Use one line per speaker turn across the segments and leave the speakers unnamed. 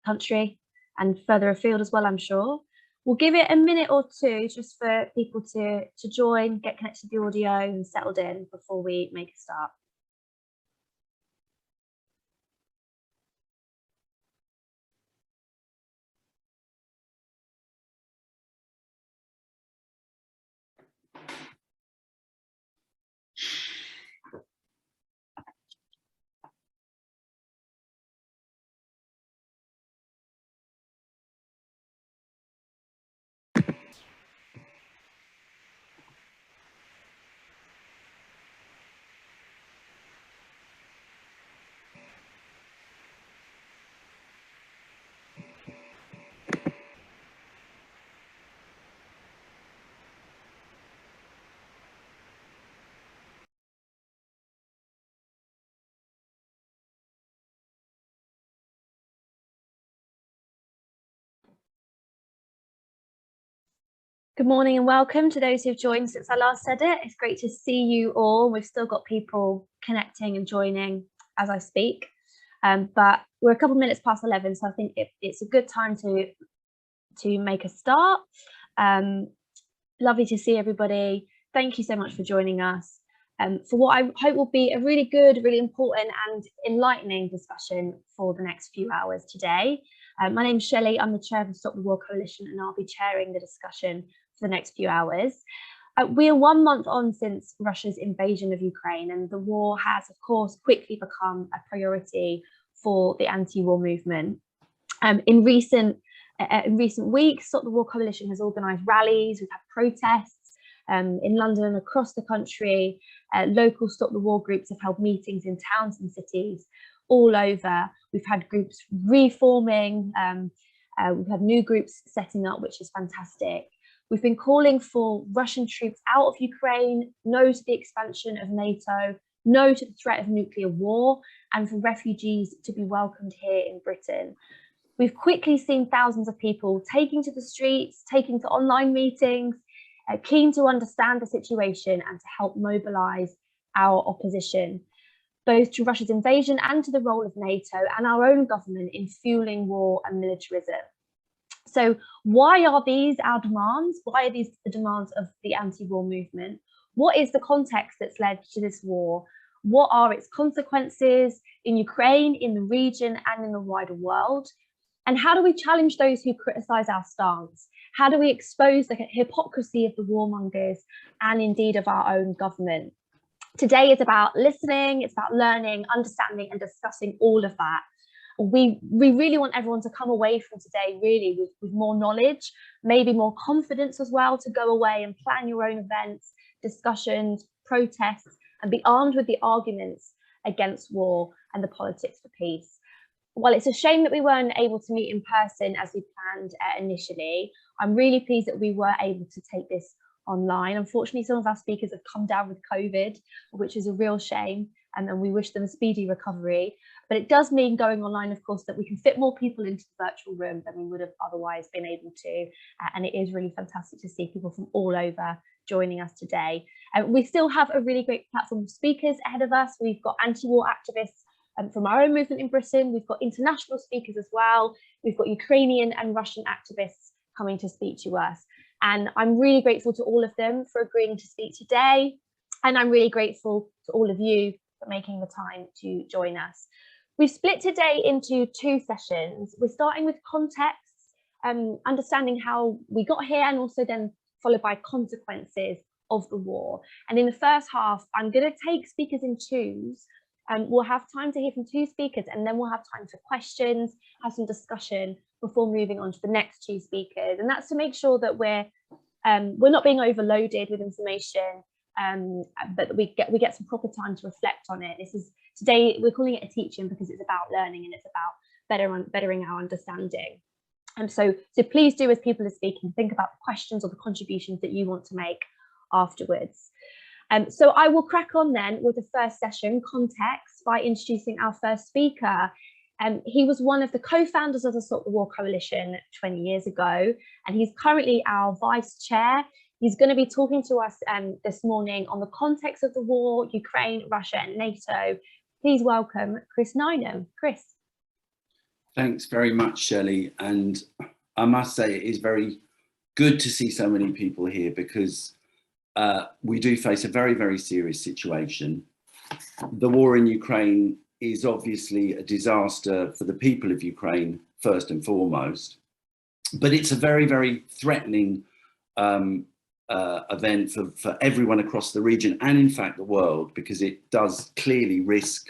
country and further afield as well, I'm sure. We'll give it a minute or two just for people to join, get connected to the audio and settled in before we make a start. Good morning and welcome to those who've joined since I last said it. It's great to see you all. We've still got people connecting and joining as I speak, but we're a couple of minutes past 11, so I think it's a good time to make a start. Lovely to see everybody. Thank you so much for joining us for what I hope will be a really good, really important and enlightening discussion for the next few hours today. My name's Shelly. I'm the chair of the Stop the War Coalition, and I'll be chairing the discussion for the next few hours. We are 1 month on since Russia's invasion of Ukraine, and the war has, of course, quickly become a priority for the anti-war movement. In recent weeks, Stop the War Coalition has organised rallies. We've had protests in London and across the country. Local Stop the War groups have held meetings in towns and cities all over. We've had groups reforming. We've had new groups setting up, which is fantastic. We've been calling for Russian troops out of Ukraine, no to the expansion of NATO, no to the threat of nuclear war, and for refugees to be welcomed here in Britain. We've quickly seen thousands of people taking to the streets, taking to online meetings, keen to understand the situation and to help mobilise our opposition, both to Russia's invasion and to the role of NATO and our own government in fueling war and militarism. So why are these our demands? Why are these the demands of the anti-war movement? What is the context that's led to this war? What are its consequences in Ukraine, in the region and in the wider world? And how do we challenge those who criticise our stance? How do we expose the hypocrisy of the warmongers and indeed of our own government? Today is about listening, it's about learning, understanding and discussing all of that. We really want everyone to come away from today really with more knowledge, maybe more confidence as well, to go away and plan your own events, discussions, protests, and be armed with the arguments against war and the politics for peace. While it's a shame that we weren't able to meet in person as we planned initially, I'm really pleased that we were able to take this online. Unfortunately, some of our speakers have come down with COVID, which is a real shame, and we wish them a speedy recovery. But it does mean going online, of course, that we can fit more people into the virtual room than we would have otherwise been able to. And it is really fantastic to see people from all over joining us today. We still have a really great platform of speakers ahead of us. We've got anti-war activists from our own movement in Britain. We've got international speakers as well. We've got Ukrainian and Russian activists coming to speak to us. And I'm really grateful to all of them for agreeing to speak today. And I'm really grateful to all of you for making the time to join us. We've split today into 2 sessions. We're starting with context, understanding how we got here, and also then followed by consequences of the war. And in the first half, I'm going to take speakers in twos. We'll have time to hear from 2 speakers, and then we'll have time for questions, have some discussion before moving on to the next 2 speakers. And that's to make sure that we're not being overloaded with information, but that we get some proper time to reflect on it. Today we're calling it a teaching because it's about learning and it's about bettering our understanding. So please do, as people are speaking, think about the questions or the contributions that you want to make afterwards. So I will crack on then with the first session, context, by introducing our first speaker. He was one of the co-founders of the Stop the War Coalition 20 years ago, and he's currently our vice chair. He's going to be talking to us this morning on the context of the war, Ukraine, Russia and NATO. Please welcome Chris Nineham. Chris.
Thanks very much, Shelley. And I must say it is very good to see so many people here, because we do face a very, very serious situation. The war in Ukraine is obviously a disaster for the people of Ukraine, first and foremost, but it's a very, very threatening event for everyone across the region and, in fact, the world, because it does clearly risk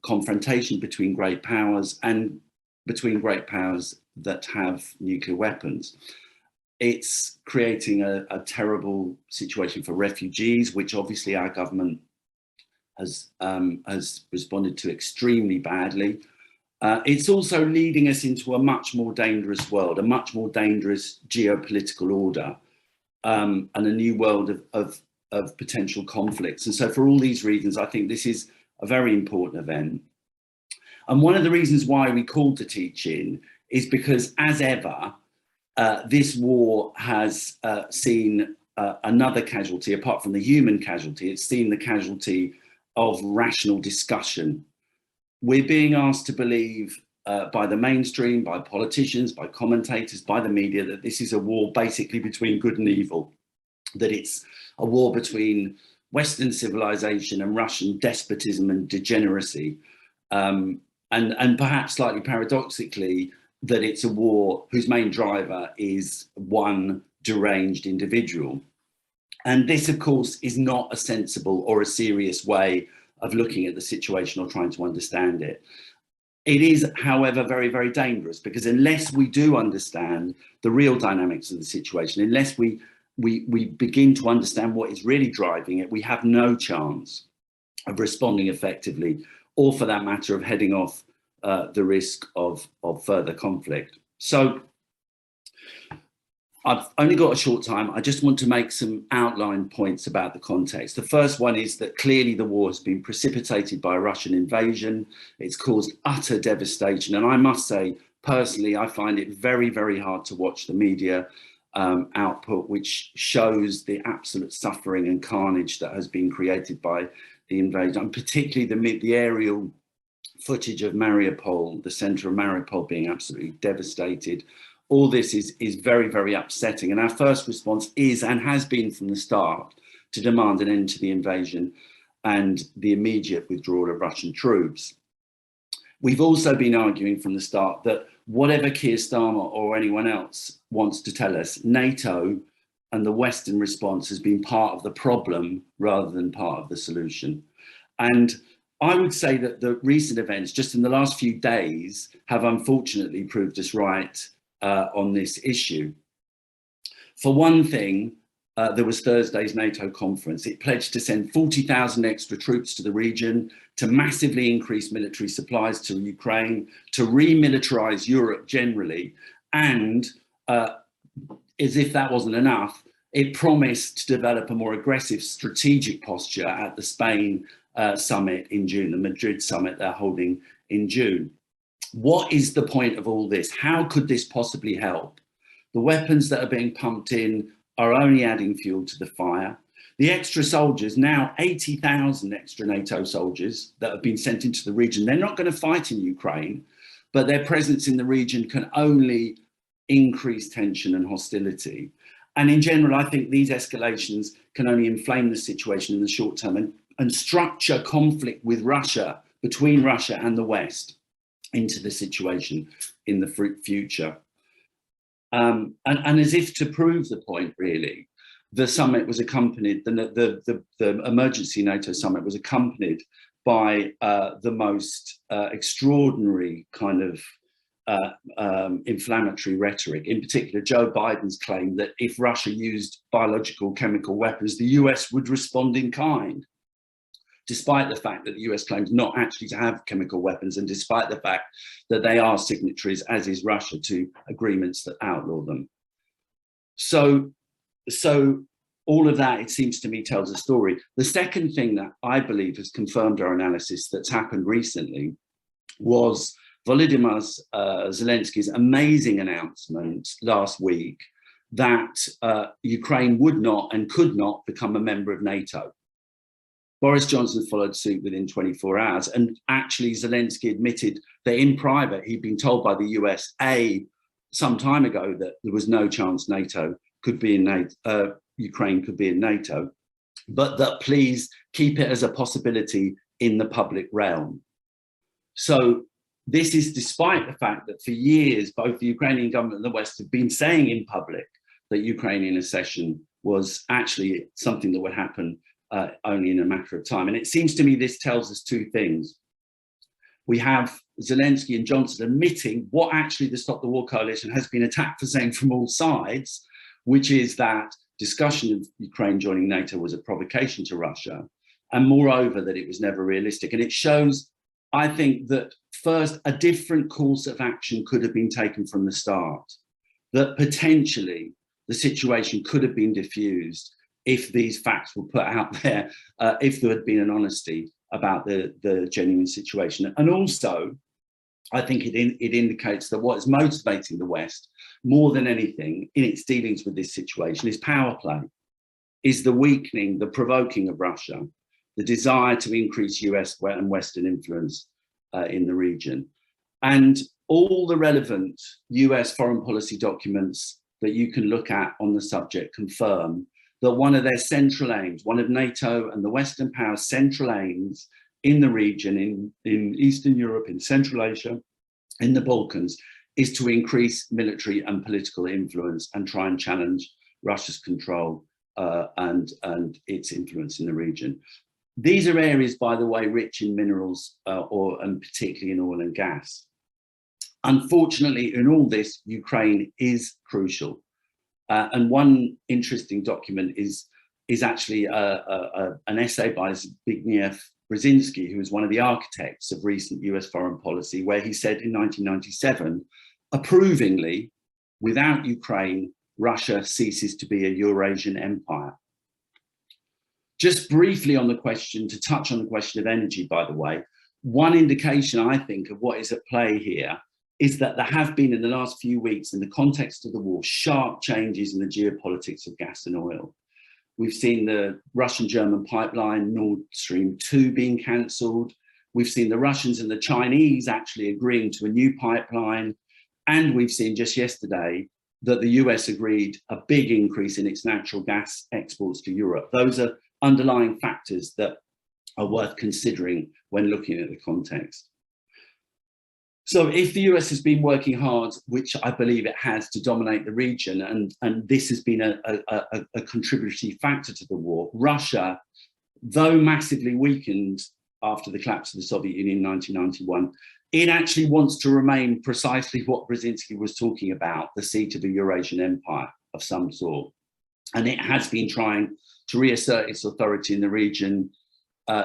confrontation between great powers and between great powers that have nuclear weapons. It's creating a terrible situation for refugees, which obviously our government has responded to extremely badly. It's also leading us into a much more dangerous world, a much more dangerous geopolitical order, and a new world of potential conflicts. And so for all these reasons, I think this is a very important event. And one of the reasons why we called the teach-in is because, as ever, this war has seen another casualty, apart from the human casualty. It's seen the casualty of rational discussion. We're being asked to believe by the mainstream, by politicians, by commentators, by the media, that this is a war basically between good and evil, that it's a war between Western civilization and Russian despotism and degeneracy, and perhaps slightly paradoxically, that it's a war whose main driver is one deranged individual. And this, of course, is not a sensible or a serious way of looking at the situation or trying to understand it. It is, however, very, very dangerous, because unless we do understand the real dynamics of the situation, unless we begin to understand what is really driving it, we have no chance of responding effectively, or for that matter, of heading off the risk of further conflict. So I've only got a short time. I just want to make some outline points about the context. The first one is that clearly the war has been precipitated by a Russian invasion. It's caused utter devastation. And I must say, personally, I find it very, very hard to watch the media output, which shows the absolute suffering and carnage that has been created by the invasion, and particularly the aerial footage of Mariupol, the center of Mariupol, being absolutely devastated. All this is very, very upsetting. And our first response is, and has been from the start, to demand an end to the invasion and the immediate withdrawal of Russian troops. We've also been arguing from the start that whatever Keir Starmer or anyone else wants to tell us, NATO and the Western response has been part of the problem rather than part of the solution. And I would say that the recent events, just in the last few days, have unfortunately proved us right on this issue. For one thing, there was Thursday's NATO conference. It pledged to send 40,000 extra troops to the region, to massively increase military supplies to Ukraine, to remilitarize Europe generally, and as if that wasn't enough, it promised to develop a more aggressive strategic posture at the Spain summit in June, the Madrid summit they're holding in June. What is the point of all this? How could this possibly help? The weapons that are being pumped in are only adding fuel to the fire. The extra soldiers, now 80,000 extra NATO soldiers that have been sent into the region, they're not going to fight in Ukraine, but their presence in the region can only increase tension and hostility. And in general, I think these escalations can only inflame the situation in the short term and structure conflict with Russia, between Russia and the West, into the situation in the future. And as if to prove the point, really, the summit was accompanied, the emergency NATO summit was accompanied by the most extraordinary kind of inflammatory rhetoric. In particular, Joe Biden's claim that if Russia used biological chemical weapons, the US would respond in kind, despite the fact that the US claims not actually to have chemical weapons, and despite the fact that they are signatories, as is Russia, to agreements that outlaw them. So all of that, it seems to me, tells a story. The second thing that I believe has confirmed our analysis that's happened recently was Volodymyr Zelensky's amazing announcement last week that Ukraine would not and could not become a member of NATO. Boris Johnson followed suit within 24 hours. And actually, Zelensky admitted that in private, he'd been told by the US, some time ago, that there was no chance NATO could be in NATO, Ukraine could be in NATO, but that please keep it as a possibility in the public realm. So this is despite the fact that for years, both the Ukrainian government and the West have been saying in public that Ukrainian accession was actually something that would happen only in a matter of time. And it seems to me this tells us two things. We have Zelensky and Johnson admitting what actually the Stop the War coalition has been attacked for saying from all sides, which is that discussion of Ukraine joining NATO was a provocation to Russia, and moreover, that it was never realistic. And it shows, I think, that first, a different course of action could have been taken from the start, that potentially the situation could have been diffused if these facts were put out there, if there had been an honesty about the genuine situation. And also, I think it indicates that what is motivating the West more than anything in its dealings with this situation is power play, is the weakening, the provoking of Russia, the desire to increase US and Western influence in the region. And all the relevant US foreign policy documents that you can look at on the subject confirm that one of their central aims, one of NATO and the Western powers' central aims in the region, in Eastern Europe, in Central Asia, in the Balkans, is to increase military and political influence and try and challenge Russia's control and its influence in the region. These are areas, by the way, rich in minerals and particularly in oil and gas. Unfortunately, in all this, Ukraine is crucial. And one interesting document is actually an essay by Zbigniew Brzezinski, who was one of the architects of recent US foreign policy, where he said in 1997, approvingly, without Ukraine, Russia ceases to be a Eurasian empire. Just briefly on the question, to touch on the question of energy, by the way, one indication, I think, of what is at play here is that there have been in the last few weeks, in the context of the war, sharp changes in the geopolitics of gas and oil. We've seen the Russian-German pipeline Nord Stream 2 being cancelled. We've seen the Russians and the Chinese actually agreeing to a new pipeline. And we've seen just yesterday that the US agreed a big increase in its natural gas exports to Europe. Those are underlying factors that are worth considering when looking at the context. So if the US has been working hard, which I believe it has, to dominate the region, and this has been a contributory factor to the war, Russia, though massively weakened after the collapse of the Soviet Union in 1991, it actually wants to remain precisely what Brzezinski was talking about, the seat of a Eurasian empire of some sort. And it has been trying to reassert its authority in the region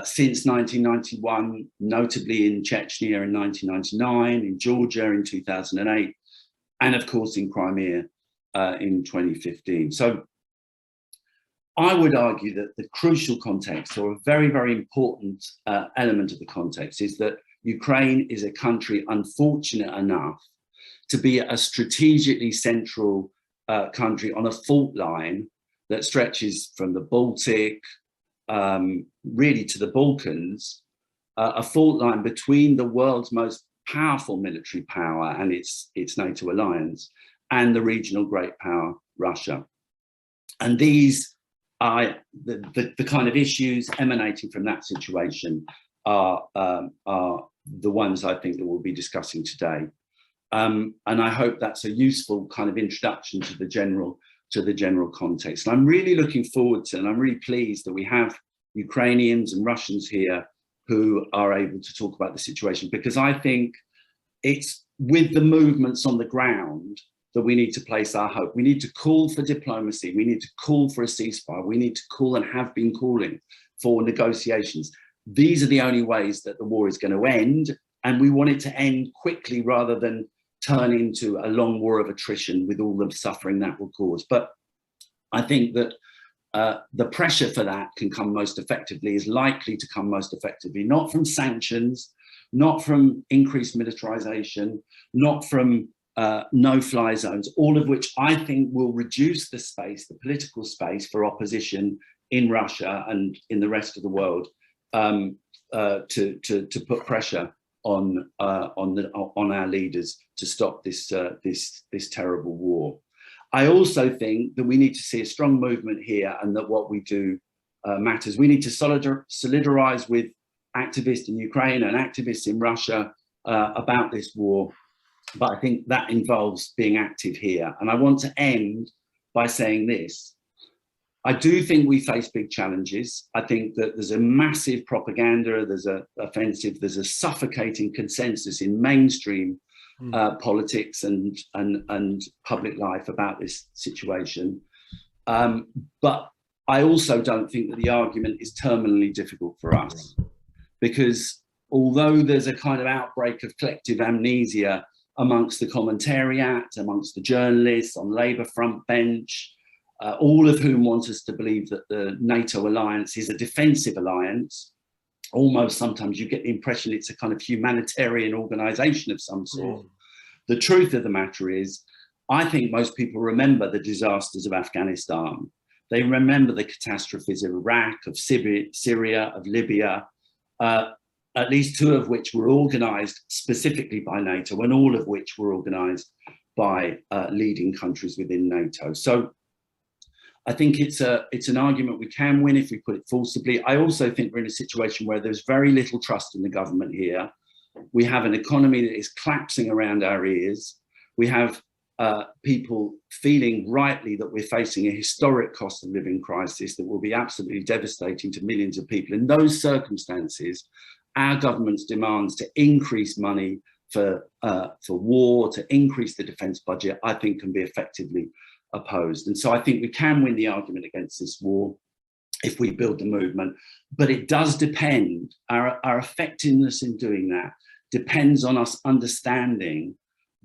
since 1991, notably in Chechnya in 1999, in Georgia in 2008, and of course in Crimea in 2015. So I would argue that the crucial context, or a very, very important element of the context, is that Ukraine is a country unfortunate enough to be a strategically central country on a fault line that stretches from the Baltic really to the Balkans, a fault line between the world's most powerful military power and its NATO alliance and the regional great power, Russia. And these are the kind of issues emanating from that situation are the ones I think that we'll be discussing today. And I hope that's a useful kind of introduction to the general context. And I'm really looking forward to, and I'm really pleased that we have Ukrainians and Russians here who are able to talk about the situation, because I think it's with the movements on the ground that we need to place our hope. We need to call for diplomacy. We need to call for a ceasefire. We need to call, and have been calling for, negotiations. These are the only ways that the war is going to end, and we want it to end quickly rather than turn into a long war of attrition with all the suffering that will cause. But I think that the pressure for that can come most effectively, is likely to come most effectively, not from sanctions, not from increased militarization, not from no-fly zones, all of which I think will reduce the space, the political space for opposition in Russia and in the rest of the world to put pressure on our leaders to stop this terrible war. I also think that we need to see a strong movement here, and that what we do matters. We need to solidarize with activists in Ukraine and activists in Russia about this war, but I think that involves being active here. And I want to end by saying this. I do think we face big challenges. I think that there's a massive propaganda, there's an offensive, there's a suffocating consensus in mainstream politics and public life about this situation. But I also don't think that the argument is terminally difficult for us, because although there's a kind of outbreak of collective amnesia amongst the commentariat, amongst the journalists on Labour front bench, all of whom want us to believe that the NATO alliance is a defensive alliance. Almost sometimes you get the impression it's a kind of humanitarian organisation of some sort. The truth of the matter is, I think most people remember the disasters of Afghanistan. They remember the catastrophes of Iraq, of Syria, of Libya, at least two of which were organised specifically by NATO, and all of which were organised by leading countries within NATO. So I think it's an argument we can win if we put it forcibly. I also think we're in a situation where there's very little trust in the government here. We have an economy that is collapsing around our ears. We have people feeling rightly that we're facing a historic cost of living crisis that will be absolutely devastating to millions of people. In those circumstances, our government's demands to increase money for war, to increase the defence budget, I think can be effectively opposed. And so I think we can win the argument against this war if we build the movement, but it does depend, our effectiveness in doing that depends on us understanding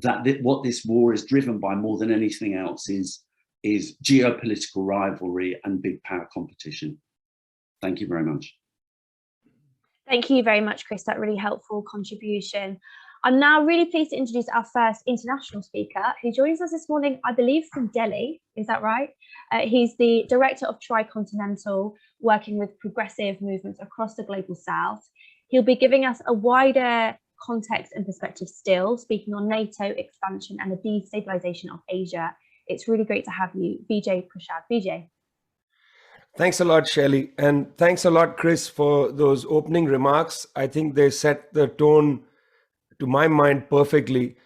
that what this war is driven by more than anything else is geopolitical rivalry and big power competition. Thank you very much.
Thank you very much, Chris. That really helpful contribution. I'm now really pleased to introduce our first international speaker, who joins us this morning, I believe, from Delhi. Is that right? He's the Director of Tricontinental, working with progressive movements across the Global South. He'll be giving us a wider context and perspective still, speaking on NATO expansion and the destabilisation of Asia. It's really great to have you, Vijay Prashad. Vijay.
Thanks a lot, Shelly. And thanks a lot, Chris, for those opening remarks. I think they set the tone, to my mind, perfectly.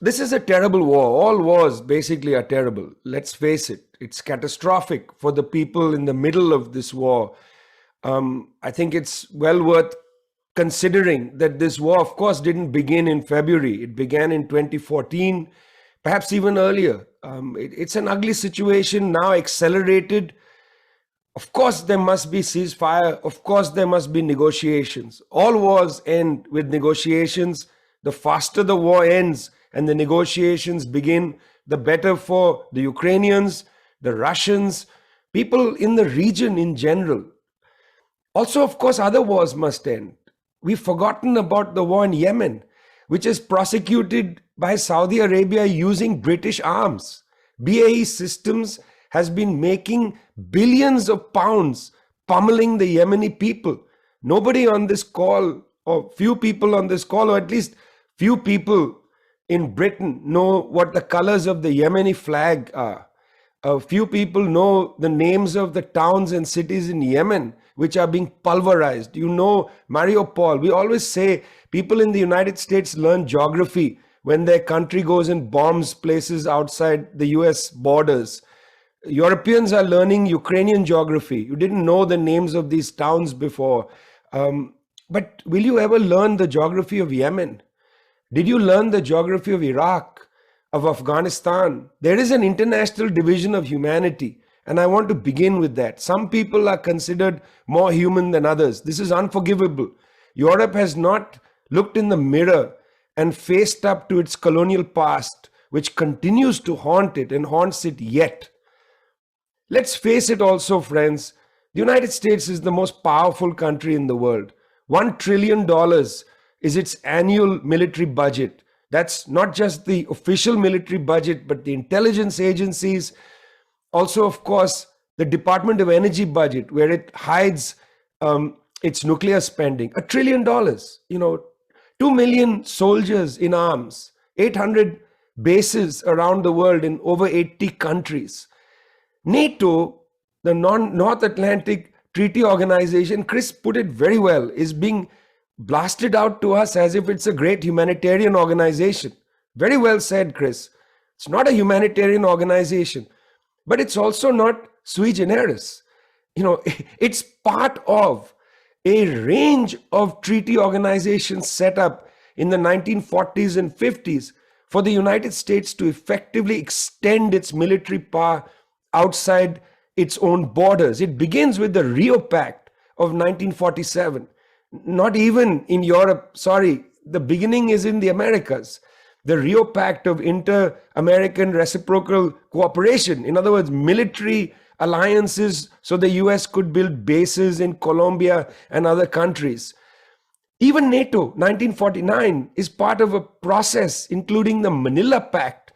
This is a terrible war. All wars basically are terrible. Let's face it. It's catastrophic for the people in the middle of this war. I think it's well worth considering that this war, of course, didn't begin in February. It began in 2014, perhaps even earlier. It's an ugly situation now, accelerated. Of course, there must be ceasefire. Of course, there must be negotiations. All wars end with negotiations. The faster the war ends and the negotiations begin, the better for the Ukrainians, the Russians, people in the region in general. Also, of course, other wars must end. We've forgotten about the war in Yemen, which is prosecuted by Saudi Arabia using British arms. BAE Systems has been making billions of pounds pummeling the Yemeni people. Nobody on this call, or few people on this call, or at least few people in Britain know what the colors of the Yemeni flag are. A few people know the names of the towns and cities in Yemen which are being pulverized. You know Mariupol. We always say people in the United States learn geography when their country goes and bombs places outside the US borders. Europeans are learning Ukrainian geography. You didn't know the names of these towns before. But will you ever learn the geography of Yemen? Did you learn the geography of Iraq, of Afghanistan? There is an international division of humanity, and I want to begin with that. Some people are considered more human than others. This is unforgivable. Europe has not looked in the mirror and faced up to its colonial past, which continues to haunt it and haunts it yet. Let's face it also, friends. The United States is the most powerful country in the world. $1 trillion is its annual military budget. That's not just the official military budget, but the intelligence agencies. Also, of course, the Department of Energy budget, where it hides its nuclear spending, $1 trillion, 2 million soldiers in arms, 800 bases around the world in over 80 countries. NATO, the North Atlantic Treaty Organization, Chris put it very well, is being blasted out to us as if it's a great humanitarian organization. Very well said, Chris. It's not a humanitarian organization, but it's also not sui generis. It's part of a range of treaty organizations set up in the 1940s and 50s for the United States to effectively extend its military power outside its own borders. It begins with the Rio Pact of 1947. Not even in Europe, sorry, the beginning is in the Americas. The Rio Pact of Inter-American Reciprocal Cooperation. In other words, military alliances so the US could build bases in Colombia and other countries. Even NATO, 1949, is part of a process including the Manila Pact,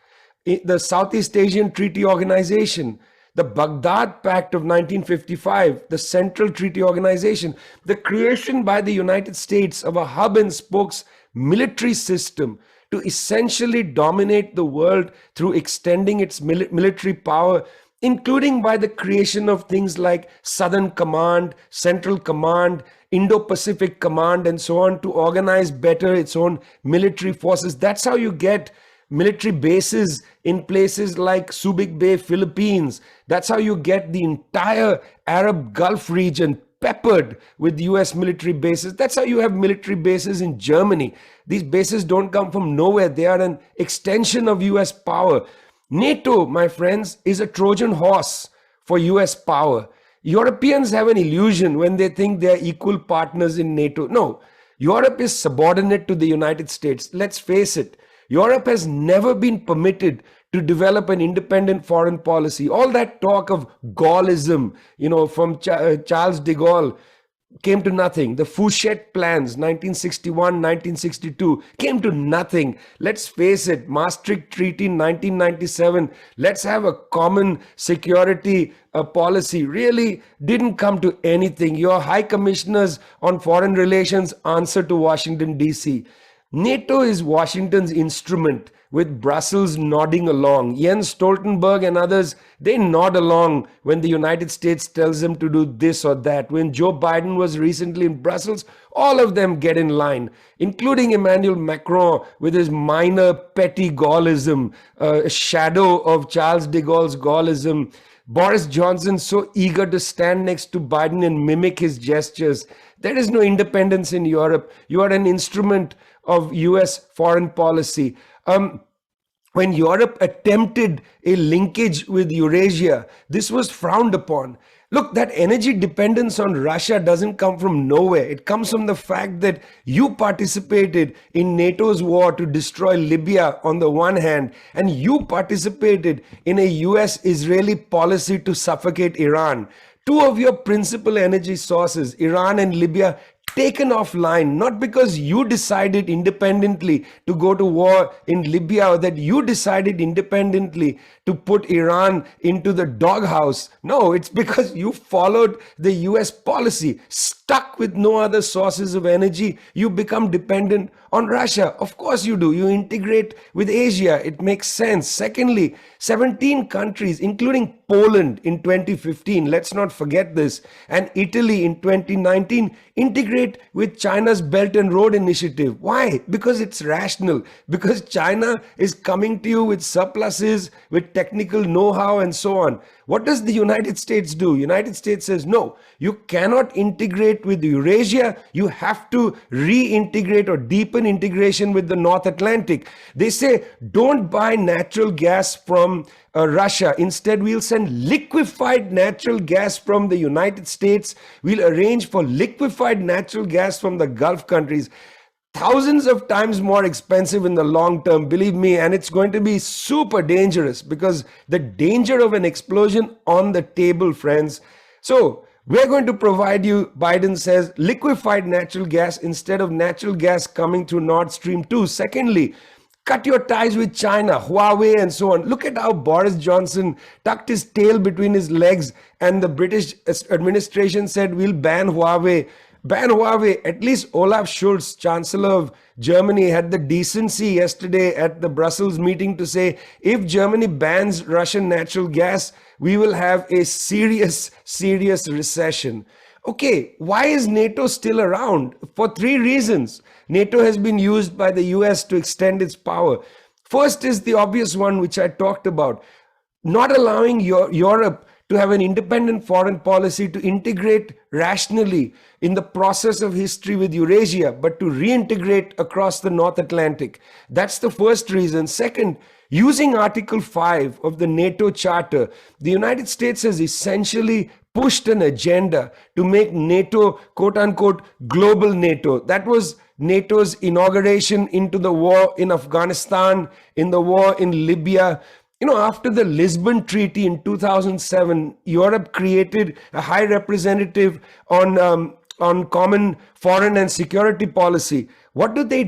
the Southeast Asian Treaty Organization, the Baghdad Pact of 1955, the Central Treaty Organization, the creation by the United States of a hub and spokes military system to essentially dominate the world through extending its military power, including by the creation of things like Southern Command, Central Command, Indo-Pacific Command, and so on, to organize better its own military forces. That's how you get military bases in places like Subic Bay, Philippines. That's how you get the entire Arab Gulf region peppered with US military bases. That's how you have military bases in Germany. These bases don't come from nowhere. They are an extension of US power. NATO, my friends, is a Trojan horse for US power. Europeans have an illusion when they think they are equal partners in NATO. No, Europe is subordinate to the United States. Let's face it. Europe has never been permitted to develop an independent foreign policy. All that talk of Gaullism, from Charles de Gaulle came to nothing. The Fouchet plans, 1961, 1962, came to nothing. Let's face it, Maastricht Treaty, 1997, let's have a common security policy, really didn't come to anything. Your high commissioners on foreign relations answer to Washington, D.C. NATO is Washington's instrument, with Brussels nodding along. Jens Stoltenberg and others, they nod along when the United States tells them to do this or that. When Joe Biden was recently in Brussels, all of them get in line, including Emmanuel Macron with his minor petty Gaullism, a shadow of Charles de Gaulle's Gaullism. Boris Johnson so eager to stand next to Biden and mimic his gestures. There is no independence in Europe. You are an instrument of US foreign policy. When Europe attempted a linkage with Eurasia, this was frowned upon. Look, that energy dependence on Russia doesn't come from nowhere. It comes from the fact that you participated in NATO's war to destroy Libya on the one hand, and you participated in a US-Israeli policy to suffocate Iran. Two of your principal energy sources, Iran and Libya, taken offline, not because you decided independently to go to war in Libya, or that you decided independently to put Iran into the doghouse. No, it's because you followed the US policy. Stuck with no other sources of energy, you become dependent on Russia. Of course you do. You integrate with Asia. It makes sense. Secondly, 17 countries, including Poland in 2015, let's not forget this, and Italy in 2019, integrate with China's Belt and Road Initiative. Why? Because it's rational. Because China is coming to you with surpluses, with technical know-how and so on. What does the United States do? United States says, no, you cannot integrate with Eurasia. You have to reintegrate or deepen integration with the North Atlantic. They say, don't buy natural gas from Russia. Instead, we'll send liquefied natural gas from the United States. We'll arrange for liquefied natural gas from the Gulf countries. Thousands of times more expensive in the long term, believe me, and it's going to be super dangerous, because the danger of an explosion on the table, friends. So we're going to provide you, Biden says, liquefied natural gas instead of natural gas coming through Nord Stream 2. Secondly, Cut your ties with China, Huawei, and so on. Look at how Boris Johnson tucked his tail between his legs, and the British administration said, we'll ban Huawei. Ban Huawei. At least Olaf Scholz, Chancellor of Germany, had the decency yesterday at the Brussels meeting to say, if Germany bans Russian natural gas, we will have a serious recession. Okay, why is NATO still around? For 3 reasons. NATO has been used by the US to extend its power. First is the obvious one, which I talked about, not allowing Europe to have an independent foreign policy to integrate rationally in the process of history with Eurasia, but to reintegrate across the North Atlantic. That's the first reason. Second, using Article 5 of the NATO Charter, the United States has essentially pushed an agenda to make NATO, quote unquote, global NATO. That was NATO's inauguration into the war in Afghanistan, in the war in Libya. After the Lisbon Treaty in 2007, Europe created a high representative on common foreign and security policy. What do? They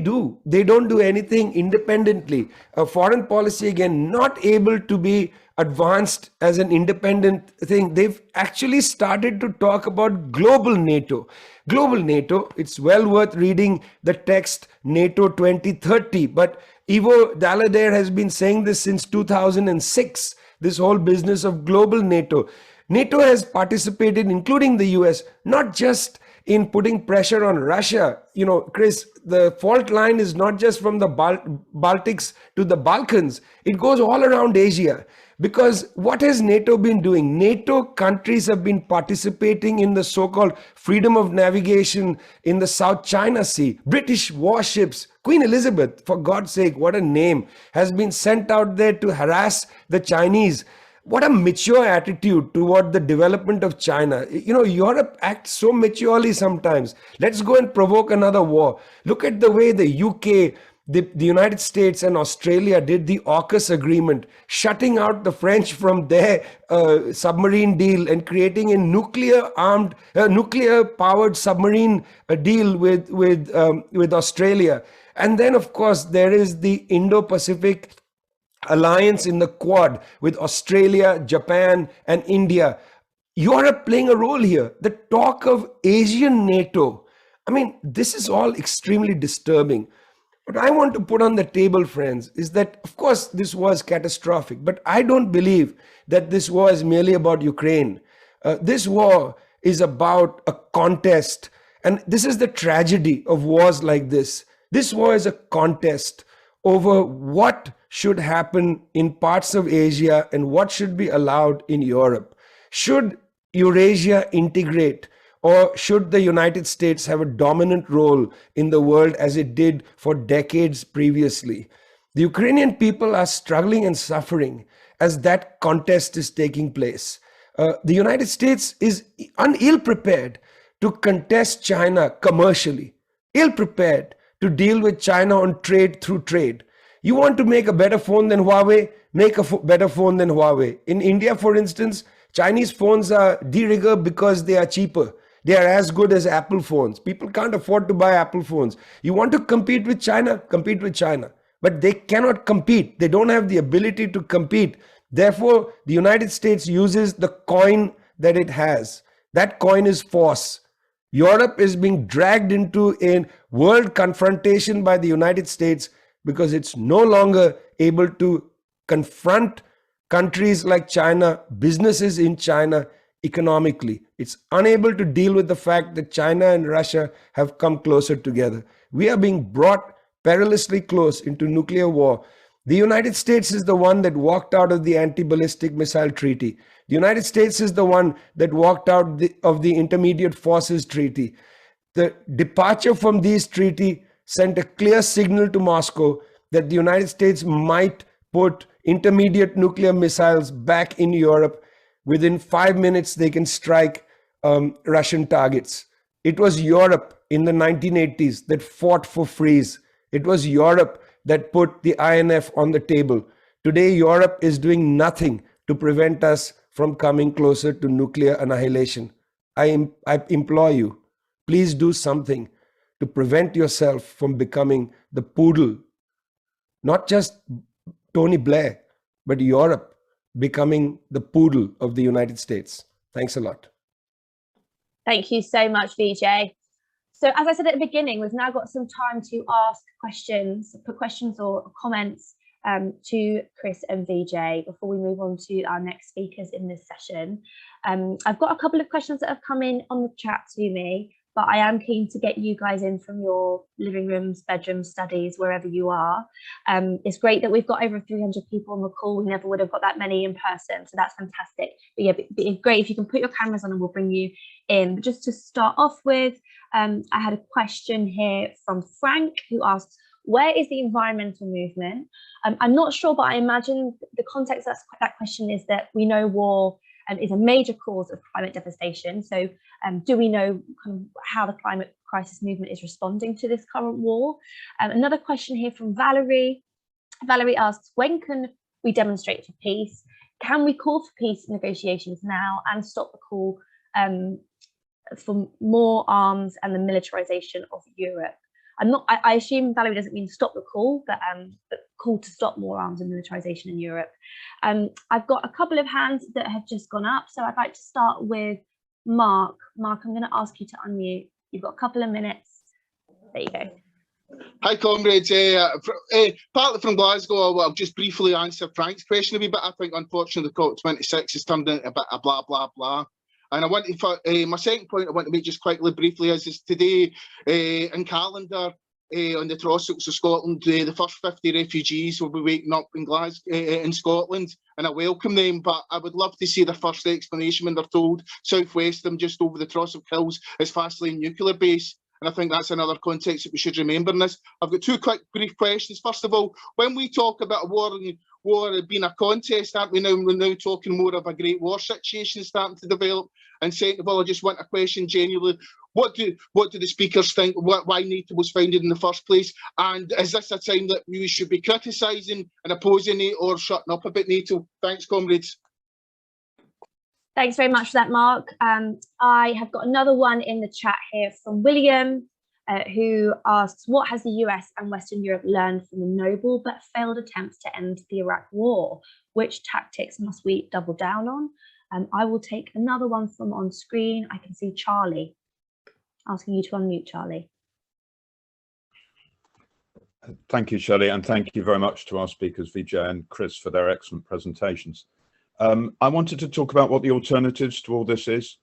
don't do anything independently. A foreign policy, again, not able to be advanced as an independent thing. They've actually started to talk about global NATO. Global NATO, it's well worth reading the text NATO 2030. But Ivo Dalladair has been saying this since 2006, this whole business of global NATO. NATO has participated, including the US, not just in putting pressure on Russia. Chris, the fault line is not just from the Baltics to the Balkans. It goes all around Asia. Because what has NATO been doing? NATO countries have been participating in the so-called freedom of navigation in the South China Sea. British warships, Queen Elizabeth, for God's sake, what a name, has been sent out there to harass the Chinese. What a mature attitude toward the development of China. Europe acts so maturely sometimes. Let's go and provoke another war. Look at the way the UK, the United States and Australia did the AUKUS agreement, shutting out the French from their submarine deal and creating a nuclear-powered submarine deal with Australia. And then, of course, there is the Indo-Pacific alliance in the Quad with Australia, Japan, and India. Europe playing a role here. The talk of Asian NATO. This is all extremely disturbing. What I want to put on the table, friends, is that, of course, this war is catastrophic, but I don't believe that this war is merely about Ukraine. This war is about a contest, and this is the tragedy of wars like this. This war is a contest over what should happen in parts of Asia and what should be allowed in Europe. Should Eurasia integrate? Or should the United States have a dominant role in the world as it did for decades previously? The Ukrainian people are struggling and suffering as that contest is taking place. The United States is ill-prepared to contest China commercially, ill-prepared to deal with China on trade through trade. You want to make a better phone than Huawei? Make a better phone than Huawei. In India, for instance, Chinese phones are de rigueur because they are cheaper. They are as good as Apple phones. People can't afford to buy Apple phones. You want to compete with China? Compete with China. But they cannot compete. They don't have the ability to compete. Therefore, the United States uses the coin that it has. That coin is force. Europe is being dragged into a world confrontation by the United States because it's no longer able to confront countries like China, businesses in China, economically. It's unable to deal with the fact that China and Russia have come closer together. We are being brought perilously close into nuclear war. The United States is the one that walked out of the anti-ballistic missile treaty. The United States is the one that walked out of the Intermediate Forces Treaty. The departure from these treaties sent a clear signal to Moscow that the United States might put intermediate nuclear missiles back in Europe. Within 5 minutes, they can strike Russian targets. It was Europe in the 1980s that fought for freeze. It was Europe that put the INF on the table. Today, Europe is doing nothing to prevent us from coming closer to nuclear annihilation. I implore you, please do something to prevent yourself from becoming the poodle not just Tony Blair, but Europe becoming the poodle of the United States. Thanks a lot.
Thank you so much, Vijay. So as I said at the beginning, we've now got some time to ask questions, put questions or comments to Chris and Vijay before we move on to our next speakers in this session. I've got a couple of questions that have come in on the chat to me, but I am keen to get you guys in from your living rooms, bedrooms, studies, wherever you are. It's great that we've got over 300 people on the call. We never would have got that many in person, so that's fantastic. But yeah, it's great if you can put your cameras on and we'll bring you in. But just to start off with, I had a question here from Frank, who asks, where is the environmental movement? I'm not sure, but I imagine the context of that question is that we know war is a major cause of climate devastation. So do we know kind of how the climate crisis movement is responding to this current war? Another question here from Valerie. Valerie asks, when can we demonstrate for peace? Can we call for peace negotiations now and stop the call for more arms and the militarization of Europe? I assume Valerie doesn't mean stop the call, but call to stop more arms and militarization in Europe. I've got a couple of hands that have just gone up, so I'd like to start with Mark. Mark, I'm going to ask you to unmute. You've got a couple of minutes. There you go.
Hi, comrades. Partly from Glasgow, I'll just briefly answer Frank's question a wee bit. I think, unfortunately, the COP26 has turned into a bit of blah, blah, blah. And I want to, my second point I want to make just quickly, briefly, is today in calendar on the Trossachs of Scotland, the first 50 refugees will be waking up in Glasgow, in Scotland, and I welcome them. But I would love to see the first explanation when they're told southwest them just over the Trossach Hills is Fastlane nuclear base. And I think that's another context that we should remember in this. I've got two quick, brief questions. First of all, when we talk about a war being a contest, aren't we now? We're now talking more of a great war situation starting to develop. And second of all, I just want a question genuinely. What do the speakers think? Why NATO was founded in the first place? And is this a time that we should be criticising and opposing NATO or shutting up about NATO? Thanks, comrades.
Thanks very much for that, Mark. I have got another one in the chat here from William, who asks, what has the US and Western Europe learned from the noble but failed attempts to end the Iraq war? Which tactics must we double down on? I will take another one from on screen. I can see Charlie. Asking you to unmute, Charlie.
Thank you, Shelly, and thank you very much to our speakers, Vijay and Chris, for their excellent presentations. I wanted to talk about what the alternatives to all this is,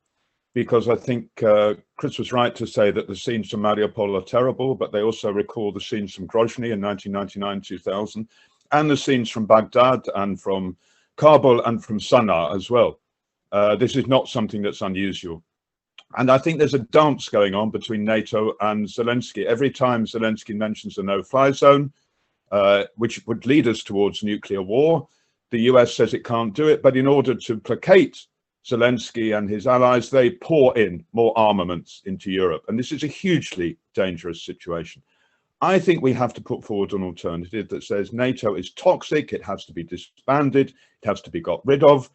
because I think Chris was right to say that the scenes from Mariupol are terrible, but they also recall the scenes from Grozny in 1999-2000, and the scenes from Baghdad and from Kabul and from Sana'a as well. This is not something that's unusual. And I think there's a dance going on between NATO and Zelensky. Every time Zelensky mentions a no-fly zone, which would lead us towards nuclear war, the US says it can't do it, but in order to placate Zelensky and his allies, they pour in more armaments into Europe. And this is a hugely dangerous situation. I think we have to put forward an alternative that says NATO is toxic, it has to be disbanded, it has to be got rid of,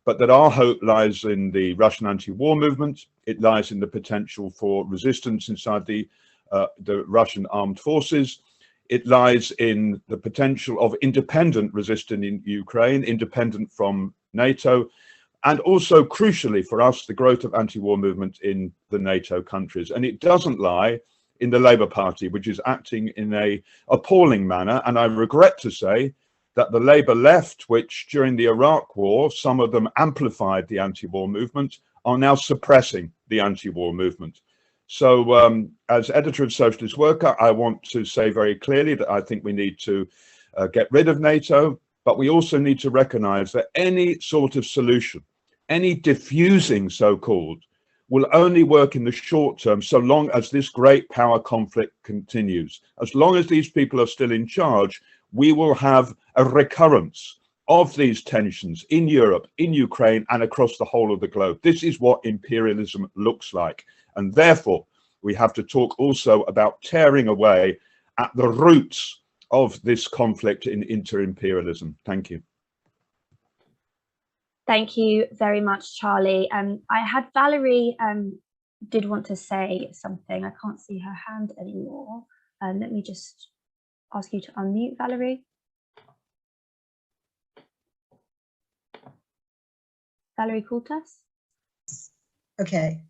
but that our hope lies in the Russian anti-war movement. It lies in the potential for resistance inside the Russian armed forces. It lies in the potential of independent resistance in Ukraine, independent from NATO, and also, crucially for us, the growth of anti-war movement in the NATO countries. And it doesn't lie in the Labour Party, which is acting in an appalling manner. And I regret to say that the Labour left, which during the Iraq war, some of them amplified the anti-war movement, are now suppressing the anti-war movement. So as editor of Socialist Worker, I want to say very clearly that I think we need to get rid of NATO, but we also need to recognize that any sort of solution, any diffusing so-called, will only work in the short term so long as this great power conflict continues. As long as these people are still in charge, we will have a recurrence of these tensions in Europe, in Ukraine, and across the whole of the globe. This is what imperialism looks like. And therefore, we have to talk also about tearing away at the roots of this conflict in inter-imperialism. Thank you.
Thank you very much, Charlie. I had Valerie did want to say something. I can't see her hand anymore. Let me just ask you to unmute, Valerie. Valerie called us.
Okay.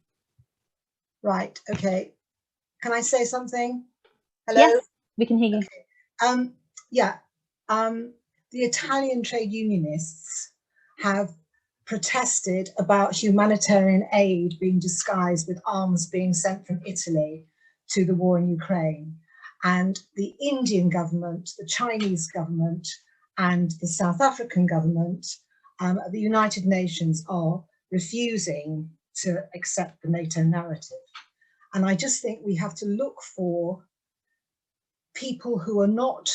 Right. Okay. Can I say something? Hello?
Yes, we can hear you.
Okay. Yeah. The Italian trade unionists have protested about humanitarian aid being disguised with arms being sent from Italy to the war in Ukraine. And the Indian government, the Chinese government, and the South African government at the United Nations are refusing to accept the NATO narrative. And I just think we have to look for people who are not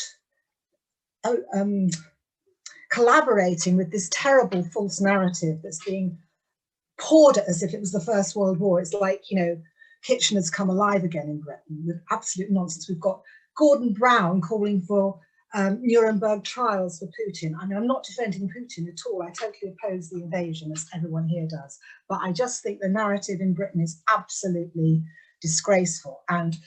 collaborating with this terrible false narrative that's being poured at as if it was the First World War. It's like, you know, Kitchener's come alive again in Britain with absolute nonsense. We've got Gordon Brown calling for Nuremberg trials for Putin. I mean, I'm not defending Putin at all. I totally oppose the invasion, as everyone here does. But I just think the narrative in Britain is absolutely disgraceful. And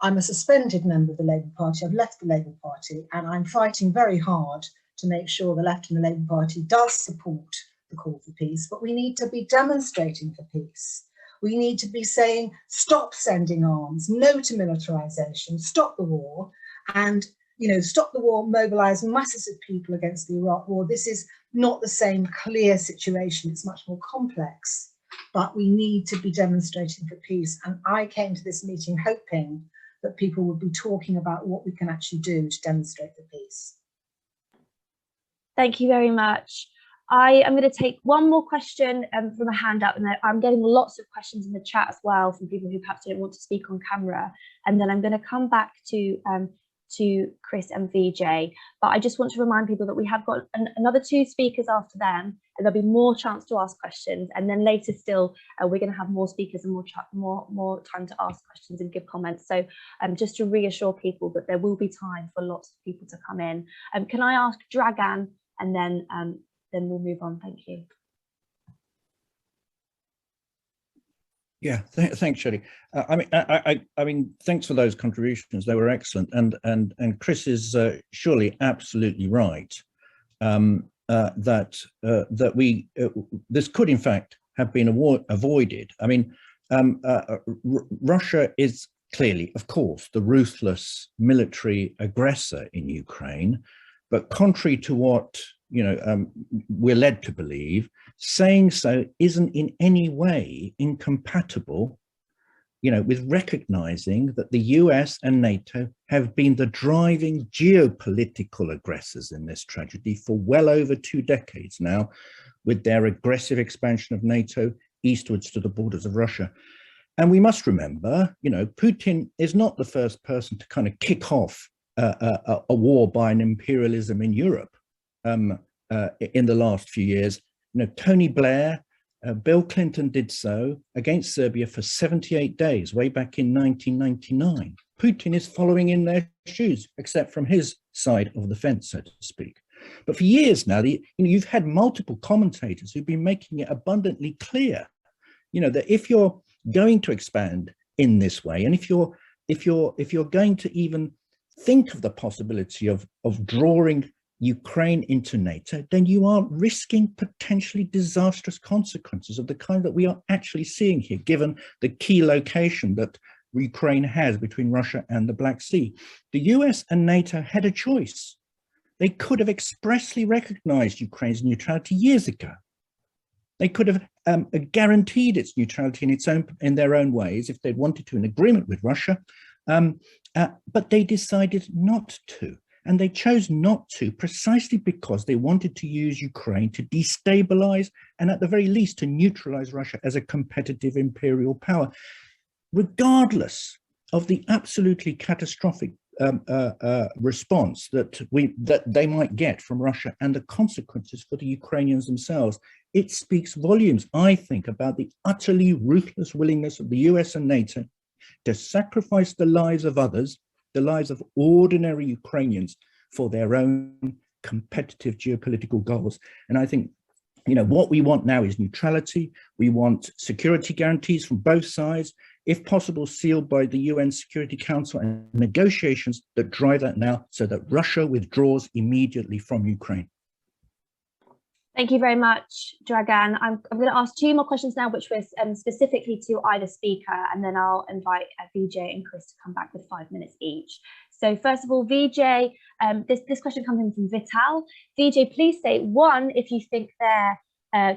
I'm a suspended member of the Labour Party. I've left the Labour Party, and I'm fighting very hard to make sure the left and the Labour Party does support the call for peace. But we need to be demonstrating for peace. We need to be saying, stop sending arms, no to militarisation, stop the war, and, you know, stop the war, mobilise masses of people against the Iraq war. This is not the same clear situation. It's much more complex, but we need to be demonstrating for peace. And I came to this meeting hoping that people would be talking about what we can actually do to demonstrate for peace.
Thank you very much. I am going to take one more question from a hand up, and I'm getting lots of questions in the chat as well from people who perhaps don't want to speak on camera. And then I'm going to come back to Chris and Vijay. But I just want to remind people that we have got another 2 speakers after them, and there'll be more chance to ask questions. And then later still, we're going to have more speakers and more time to ask questions and give comments. So just to reassure people that there will be time for lots of people to come in. Can I ask Dragan, and then we'll move on. Thank you.
Yeah, thanks, Shelly. I mean, thanks for those contributions. They were excellent, and Chris is surely absolutely right that we this could in fact have been avoided. I mean, Russia is clearly, of course, the ruthless military aggressor in Ukraine, but contrary to what we're led to believe, saying so isn't in any way incompatible, with recognizing that the US and NATO have been the driving geopolitical aggressors in this tragedy for well over 2 decades now, with their aggressive expansion of NATO eastwards to the borders of Russia. And we must remember, Putin is not the first person to kind of kick off a war by an imperialism in Europe. In the last few years, Tony Blair, Bill Clinton did so against Serbia for 78 days, way back in 1999. Putin is following in their shoes, except from his side of the fence, so to speak. But for years now, you've had multiple commentators who've been making it abundantly clear, that if you're going to expand in this way, and if you're going to even think of the possibility of drawing Ukraine into NATO, then you are risking potentially disastrous consequences of the kind that we are actually seeing here, given the key location that Ukraine has between Russia and the Black Sea. The US and NATO had a choice. They could have expressly recognized Ukraine's neutrality years ago. They could have guaranteed its neutrality in their own ways if they'd wanted to, in agreement with Russia, but they decided not to. And they chose not to precisely because they wanted to use Ukraine to destabilize and at the very least to neutralize Russia as a competitive imperial power, regardless of the absolutely catastrophic response that they might get from Russia and the consequences for the Ukrainians themselves. It speaks volumes, I think, about the utterly ruthless willingness of the US and NATO to sacrifice the lives of others, the lives of ordinary Ukrainians, for their own competitive geopolitical goals. And I think, what we want now is neutrality. We want security guarantees from both sides, if possible, sealed by the UN Security Council, and negotiations that drive that now so that Russia withdraws immediately from Ukraine.
Thank you very much, Dragan. I'm going to ask 2 more questions now, which was specifically to either speaker, and then I'll invite Vijay and Chris to come back with 5 minutes each. So first of all, Vijay, this question comes in from Vital. Vijay, please say, 1, if you think there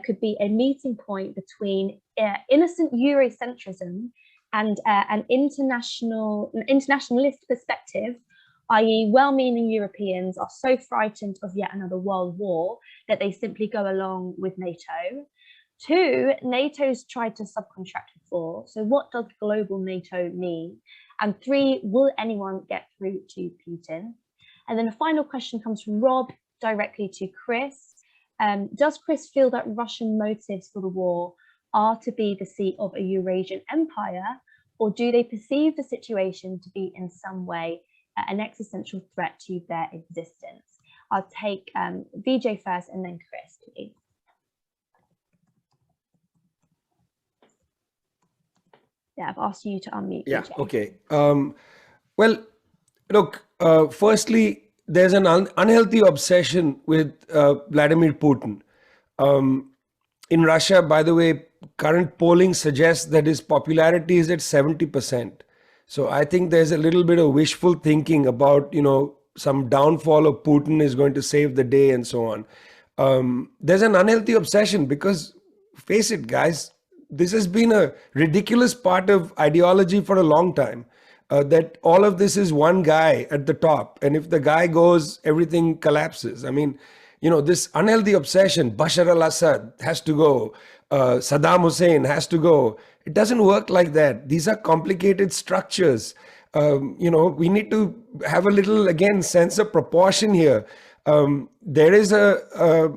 could be a meeting point between innocent Eurocentrism and an internationalist perspective, i.e. well-meaning Europeans are so frightened of yet another world war that they simply go along with NATO. 2, NATO's tried to subcontract before, so what does global NATO mean? And 3, will anyone get through to Putin? And then a final question comes from Rob, directly to Chris. Does Chris feel that Russian motives for the war are to be the seat of a Eurasian empire, or do they perceive the situation to be in some way an existential threat to their existence? I'll take Vijay first and then Chris, please. Yeah, I've asked you to unmute.
Yeah,
Vijay.
okay. Well, look, firstly, there's an unhealthy obsession with Vladimir Putin. In Russia, by the way, current polling suggests that his popularity is at 70%. So I think there's a little bit of wishful thinking about, some downfall of Putin is going to save the day and so on. There's an unhealthy obsession because, face it, guys, this has been a ridiculous part of ideology for a long time, that all of this is one guy at the top. And if the guy goes, everything collapses. I mean, this unhealthy obsession, Bashar al-Assad has to go, Saddam Hussein has to go. It doesn't work like that. These are complicated structures. We need to have a little, again, sense of proportion here. There is a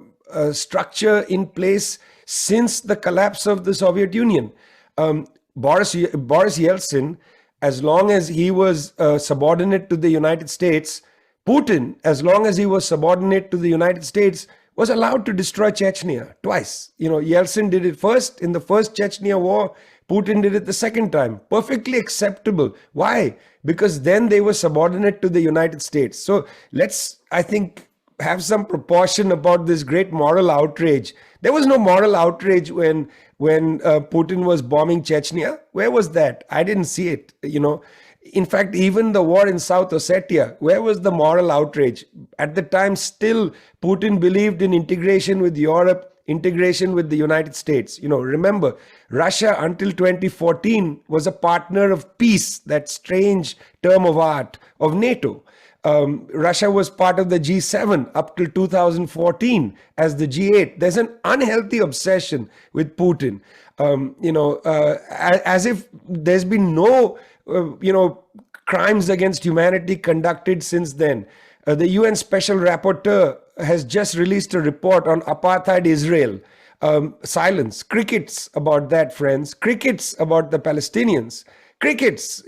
structure in place since the collapse of the Soviet Union. Boris Yeltsin, as long as he was subordinate to the United States, Putin, as long as he was subordinate to the United States, was allowed to destroy Chechnya twice. Yeltsin did it first in the first Chechnya war. Putin did it the second time. Perfectly acceptable. Why? Because then they were subordinate to the United States. So let's, I think, have some proportion about this great moral outrage. There was no moral outrage when Putin was bombing Chechnya. Where was that? I didn't see it. In fact, even the war in South Ossetia, where was the moral outrage? At the time, still, Putin believed in integration with Europe, integration with the United States. Remember, Russia until 2014 was a partner of peace, that strange term of art, of NATO. Russia was part of the G7 up till 2014 as the G8. There's an unhealthy obsession with Putin, as if there's been no crimes against humanity conducted since then. The UN Special Rapporteur has just released a report on apartheid Israel. Silence. Crickets about that, friends. Crickets about the Palestinians. Crickets,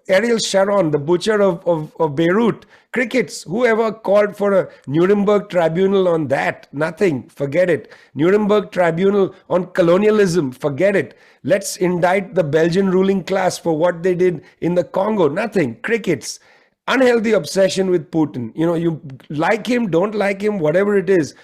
Ariel Sharon, the butcher of Beirut. Crickets. Whoever called for a Nuremberg tribunal on that? Nothing. Forget it. Nuremberg tribunal on colonialism? Forget it. Let's indict the Belgian ruling class for what they did in the Congo? Nothing. Crickets. Unhealthy obsession with Putin. You like him, don't like him, whatever it is.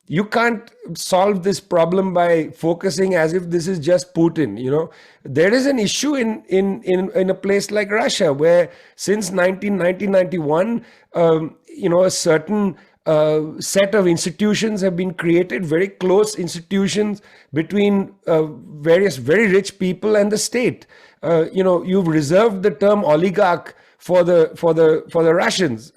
You can't solve this problem by focusing as if this is just Putin. There is an issue in a place like Russia where since 1991, a certain set of institutions have been created, very close institutions between various very rich people and the state. You've reserved the term oligarch for the Russians,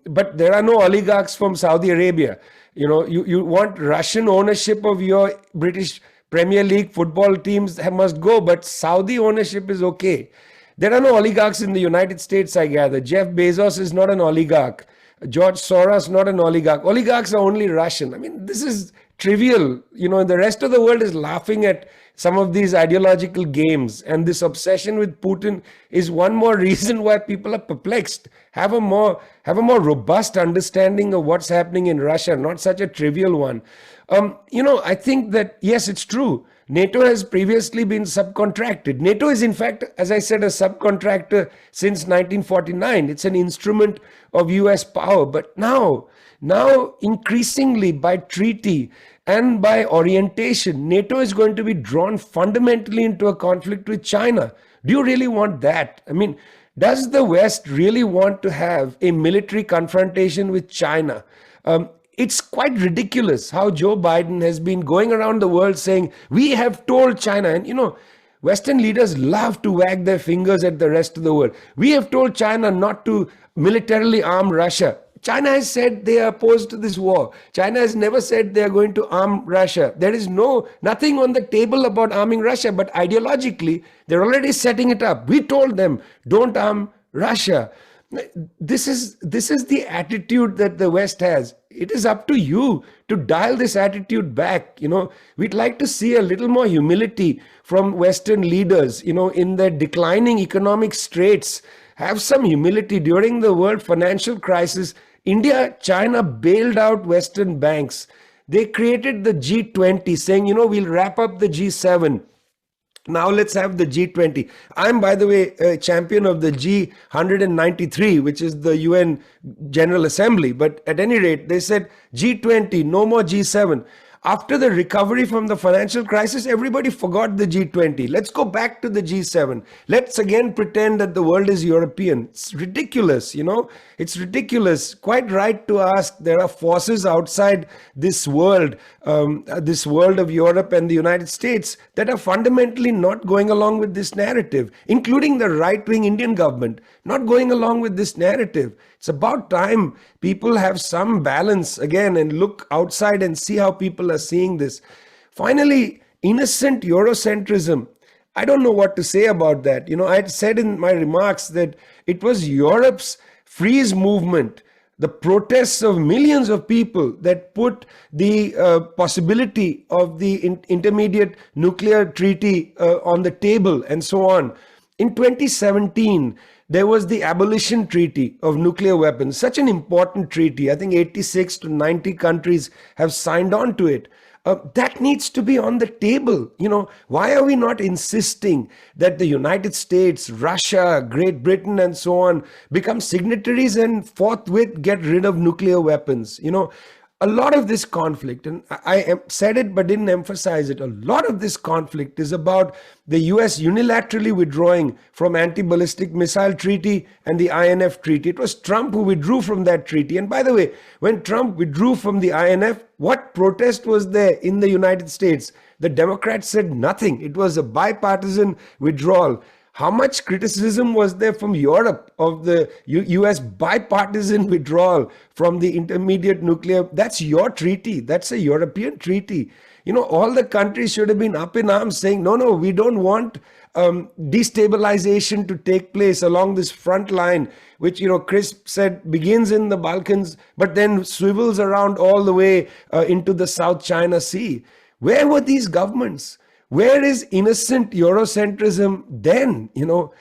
but there are no oligarchs from Saudi Arabia. You want Russian ownership of your British Premier League football teams must go, but Saudi ownership is okay. There are no oligarchs in the United States, I gather. Jeff Bezos is not an oligarch. George Soros, not an oligarch. Oligarchs are only Russian. I mean, this is trivial. The rest of the world is laughing at some of these ideological games, and this obsession with Putin is one more reason why people are perplexed. Have a more robust understanding of what's happening in Russia, not such a trivial one. I think that, yes, it's true. NATO has previously been subcontracted. NATO is, in fact, as I said, a subcontractor since 1949. It's an instrument of US power. But now increasingly by treaty and by orientation, NATO is going to be drawn fundamentally into a conflict with China. Do you really want that? I mean, does the West really want to have a military confrontation with China? It's quite ridiculous how Joe Biden has been going around the world saying, we have told China, and you know, Western leaders love to wag their fingers at the rest of the world. We have told China not to militarily arm Russia. China has said they are opposed to this war. China has never said they are going to arm Russia. There is nothing on the table about arming Russia, but ideologically, they're already setting it up. We told them, don't arm Russia. This is the attitude that the West has. It is up to you to dial this attitude back. You know, we'd like to see a little more humility from Western leaders, you know, in their declining economic straits. Have some humility. During the world financial crisis, India, China bailed out Western banks. They created the G20 saying, you know, we'll wrap up the G7. Now let's have the G20. I'm, by the way, a champion of the G193, which is the UN General Assembly. But at any rate, they said G20, no more G7. After the recovery from the financial crisis, everybody forgot the G20. Let's go back to the G7. Let's again pretend that the world is European. It's ridiculous, you know. It's ridiculous. Quite right to ask. There are forces outside this world of Europe and the United States that are fundamentally not going along with this narrative, including the right-wing Indian government, not going along with this narrative. It's about time people have some balance again and look outside and see how people are seeing this. Finally, innocent Eurocentrism. I don't know what to say about that. You know, I had said in my remarks that it was Europe's freeze movement, the protests of millions of people that put the possibility of the intermediate nuclear treaty on the table and so on. In 2017, there was the abolition treaty of nuclear weapons, such an important treaty. I think 86 to 90 countries have signed on to it. That needs to be on the table. You know, why are we not insisting that the United States, Russia, Great Britain, and so on become signatories and forthwith get rid of nuclear weapons? You know, a lot of this conflict, and I said it but didn't emphasize it, a lot of this conflict is about the US unilaterally withdrawing from anti-ballistic missile treaty and the INF treaty. It was Trump who withdrew from that treaty. And by the way, when Trump withdrew from the INF, what protest was there in the United States? The Democrats said nothing. It was a bipartisan withdrawal. How much criticism was there from Europe of the US bipartisan withdrawal from the intermediate nuclear? That's your treaty. That's a European treaty. You know, all the countries should have been up in arms saying, no, we don't want destabilization to take place along this front line, which, you know, Chris said begins in the Balkans, but then swivels around all the way into the South China Sea. Where were these governments? Where is innocent Eurocentrism then? You know,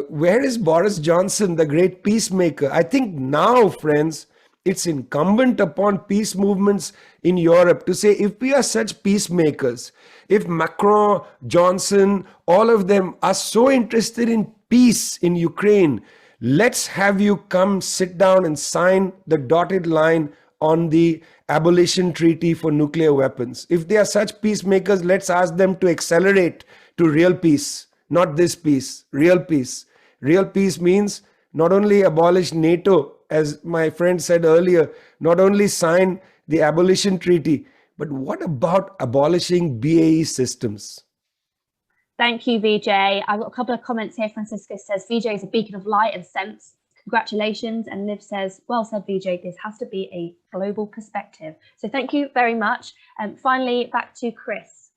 where is Boris Johnson, the great peacemaker? I think now, friends, it's incumbent upon peace movements in Europe to say, if we are such peacemakers, if Macron, Johnson, all of them are so interested in peace in Ukraine, let's have you come sit down and sign the dotted line on the abolition treaty for nuclear weapons. If they are such peacemakers, let's ask them to accelerate to real peace, not this peace, real peace. Real peace means not only abolish NATO, as my friend said earlier, not only sign the abolition treaty, but what about abolishing BAE systems?
Thank you, Vijay. I've got a couple of comments here. Francisco says, Vijay is a beacon of light and sense. Congratulations. And Liv says, well said, Vijay, this has to be a global perspective. So thank you very much. And finally, back to Chris.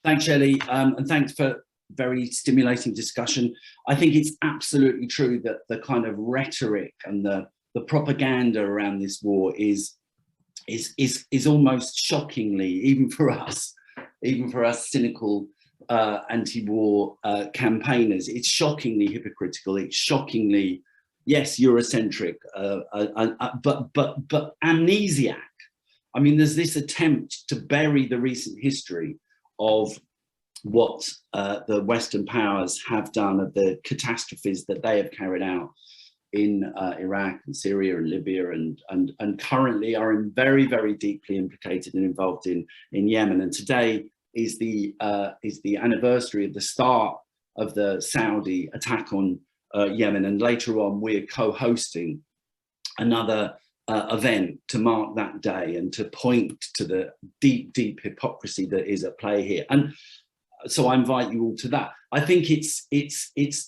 Thanks, Shelly, and thanks for very stimulating discussion. I think it's absolutely true that the kind of rhetoric and the propaganda around this war is almost shockingly, even for us cynical anti-war campaigners, it's shockingly hypocritical. It's shockingly, yes, Eurocentric, but amnesiac. I mean, there's this attempt to bury the recent history of what the Western powers have done, of the catastrophes that they have carried out in Iraq and Syria and Libya, and currently are very, very deeply implicated and involved in Yemen. And today is the anniversary of the start of the Saudi attack on Yemen, and later on we're co-hosting another event to mark that day and to point to the deep hypocrisy that is at play here. And so I invite you all to that. I think it's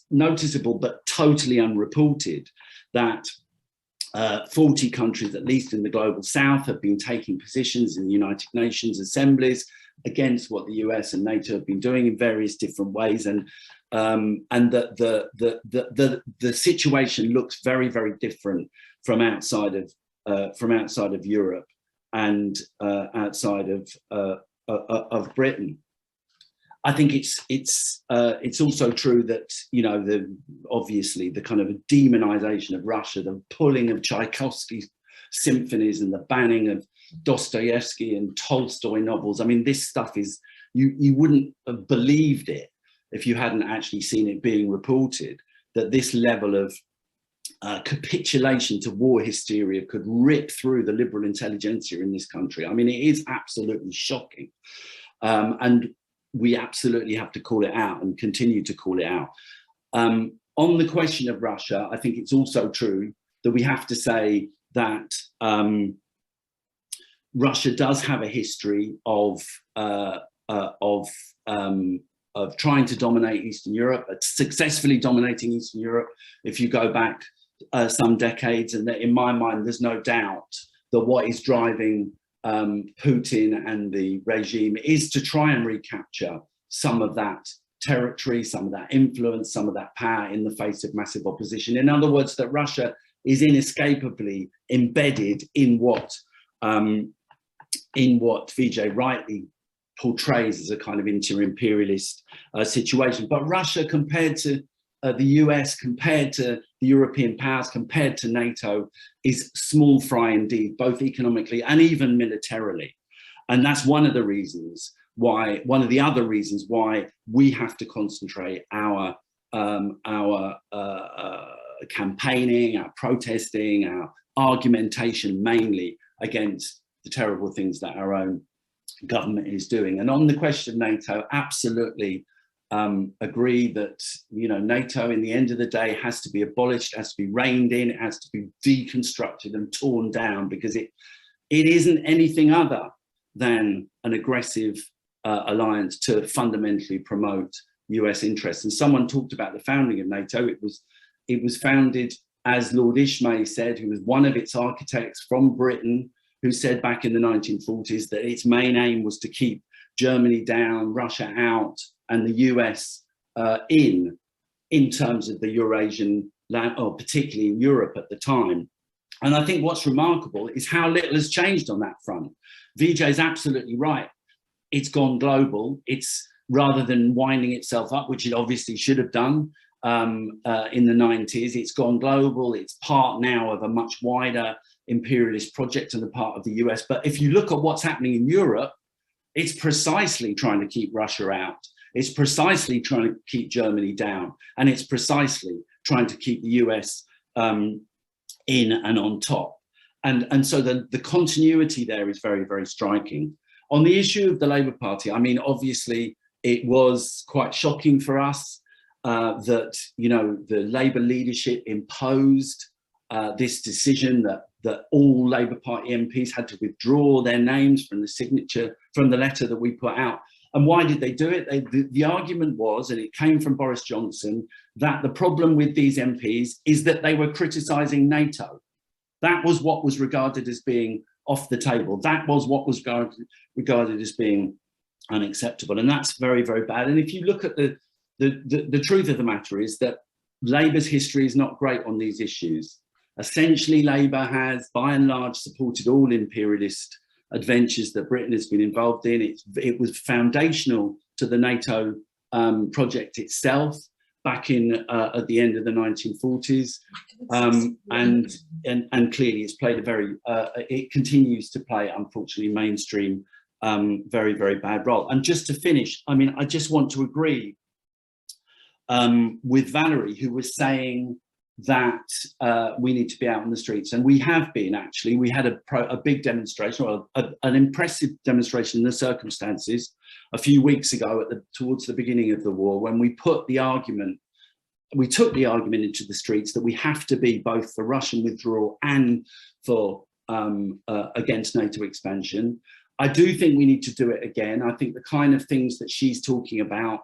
noticeable but totally unreported that 40 countries, at least in the global south, have been taking positions in the United Nations assemblies against what the US and NATO have been doing in various different ways, and that the situation looks very, very different from outside of Europe and outside of Britain. I think it's also true that, you know, obviously the kind of demonization of Russia, the pulling of Tchaikovsky's symphonies and the banning of Dostoevsky and Tolstoy novels. I mean, this stuff is, you wouldn't have believed it if you hadn't actually seen it being reported, that this level of capitulation to war hysteria could rip through the liberal intelligentsia in this country. I mean, it is absolutely shocking. And we absolutely have to call it out and continue to call it out. On the question of Russia, I think it's also true that we have to say that Russia does have a history of trying to dominate Eastern Europe, successfully dominating Eastern Europe. If you go back some decades, and that in my mind, there's no doubt that what is driving Putin and the regime is to try and recapture some of that territory, some of that influence, some of that power in the face of massive opposition. In other words, that Russia is inescapably embedded in what Vijay rightly portrays as a kind of inter-imperialist situation. But Russia, compared to the US, compared to the European powers, compared to NATO, is small fry indeed, both economically and even militarily. And that's one of the reasons why, one of the other reasons why we have to concentrate our campaigning, our protesting, our argumentation mainly against the terrible things that our own government is doing. And on the question of NATO, absolutely agree that, you know, NATO in the end of the day has to be abolished, has to be reined in, it has to be deconstructed and torn down, because it isn't anything other than an aggressive alliance to fundamentally promote US interests. And someone talked about the founding of NATO. It was founded, as Lord Ismay said, who was one of its architects from Britain, who said back in the 1940s that its main aim was to keep Germany down, Russia out, and the US in terms of the Eurasian land, or particularly in Europe at the time. And I think what's remarkable is how little has changed on that front. Vijay's absolutely right. It's gone global. It's, rather than winding itself up, which it obviously should have done in the 90s, it's gone global. It's part now of a much wider imperialist project on the part of the US. But if you look at what's happening in Europe, it's precisely trying to keep Russia out. It's precisely trying to keep Germany down. And it's precisely trying to keep the US in and on top. And so the continuity there is very, very striking. On the issue of the Labour Party, I mean, obviously, it was quite shocking for us that, you know, the Labour leadership imposed this decision that all Labour Party MPs had to withdraw their names from the signature, from the letter that we put out. And why did they do it? The argument was, and it came from Boris Johnson, that the problem with these MPs is that they were criticising NATO. That was what was regarded as being off the table. That was what was regarded as being unacceptable. And that's very, very bad. And if you look at the truth of the matter is that Labour's history is not great on these issues. Essentially, Labour has, by and large, supported all imperialist adventures that Britain has been involved in. It was foundational to the NATO project itself. back in at the end of the 1940s, and clearly it's played a very it continues to play, unfortunately, mainstream very, very bad role. And just to finish, I mean, I just want to agree with Valerie, who was saying that we need to be out on the streets, and we have been. Actually, we had a big demonstration, or an impressive demonstration in the circumstances a few weeks ago towards the beginning of the war, when we took the argument into the streets that we have to be both for Russian withdrawal and for against NATO expansion. I do think we need to do it again. I think the kind of things that she's talking about,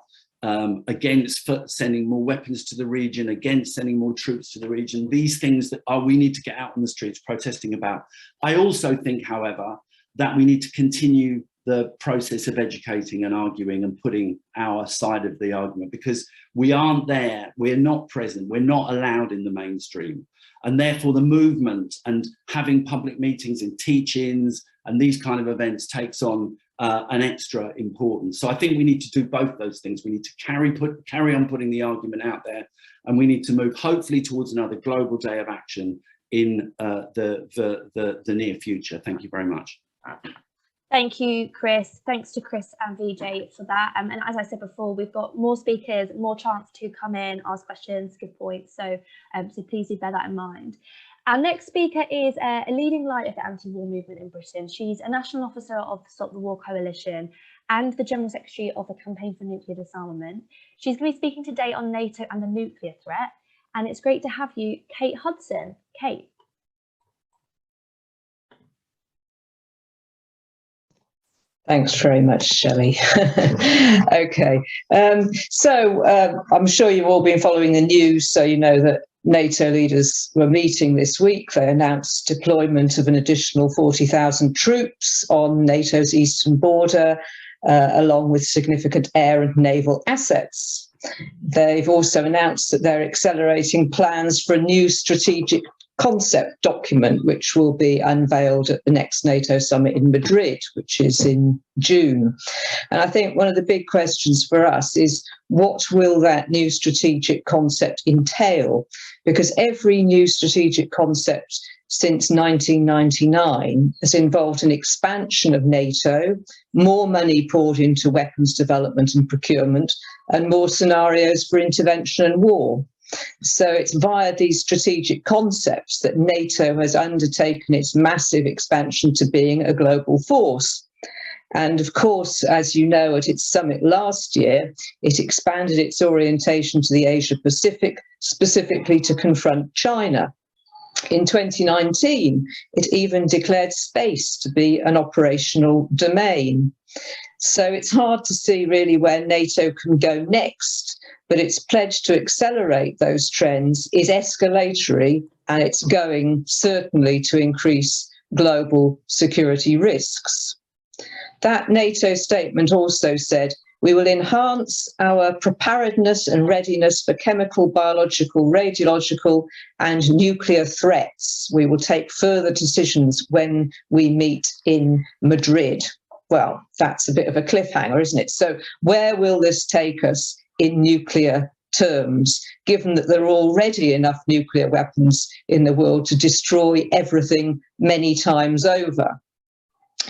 against sending more weapons to the region, against sending more troops to the region, these things that we need to get out on the streets protesting about. I also think, however, that we need to continue the process of educating and arguing and putting our side of the argument, because we aren't there, we're not present, we're not allowed in the mainstream. And therefore the movement and having public meetings and teach-ins and these kind of events takes on an extra importance. So I think we need to do both those things. We need to carry on putting the argument out there, and we need to move hopefully towards another global day of action in the near future. Thank you very much.
Thank you, Chris. Thanks to Chris and Vijay for that. And as I said before, we've got more speakers, more chance to come in, ask questions, give points. So, so please do bear that in mind. Our next speaker is a leading light of the anti-war movement in Britain. She's a national officer of the Stop the War Coalition and the General Secretary of the Campaign for Nuclear Disarmament. She's going to be speaking today on NATO and the nuclear threat. And it's great to have you, Kate Hudson. Kate.
Thanks very much, Shelley. Okay, so I'm sure you've all been following the news, so you know that NATO leaders were meeting this week. They announced deployment of an additional 40,000 troops on NATO's eastern border, along with significant air and naval assets. They've also announced that they're accelerating plans for a new strategic concept document, which will be unveiled at the next NATO summit in Madrid, which is in June. And I think one of the big questions for us is, what will that new strategic concept entail? Because every new strategic concept since 1999 has involved an expansion of NATO, more money poured into weapons development and procurement, and more scenarios for intervention and war. So it's via these strategic concepts that NATO has undertaken its massive expansion to being a global force. And of course, as you know, at its summit last year, it expanded its orientation to the Asia Pacific, specifically to confront China. In 2019, it even declared space to be an operational domain. So it's hard to see really where NATO can go next, but its pledge to accelerate those trends is escalatory, and it's going certainly to increase global security risks. That NATO statement also said, we will enhance our preparedness and readiness for chemical, biological, radiological, and nuclear threats. We will take further decisions when we meet in Madrid. Well, that's a bit of a cliffhanger, isn't it? So where will this take us in nuclear terms, given that there are already enough nuclear weapons in the world to destroy everything many times over?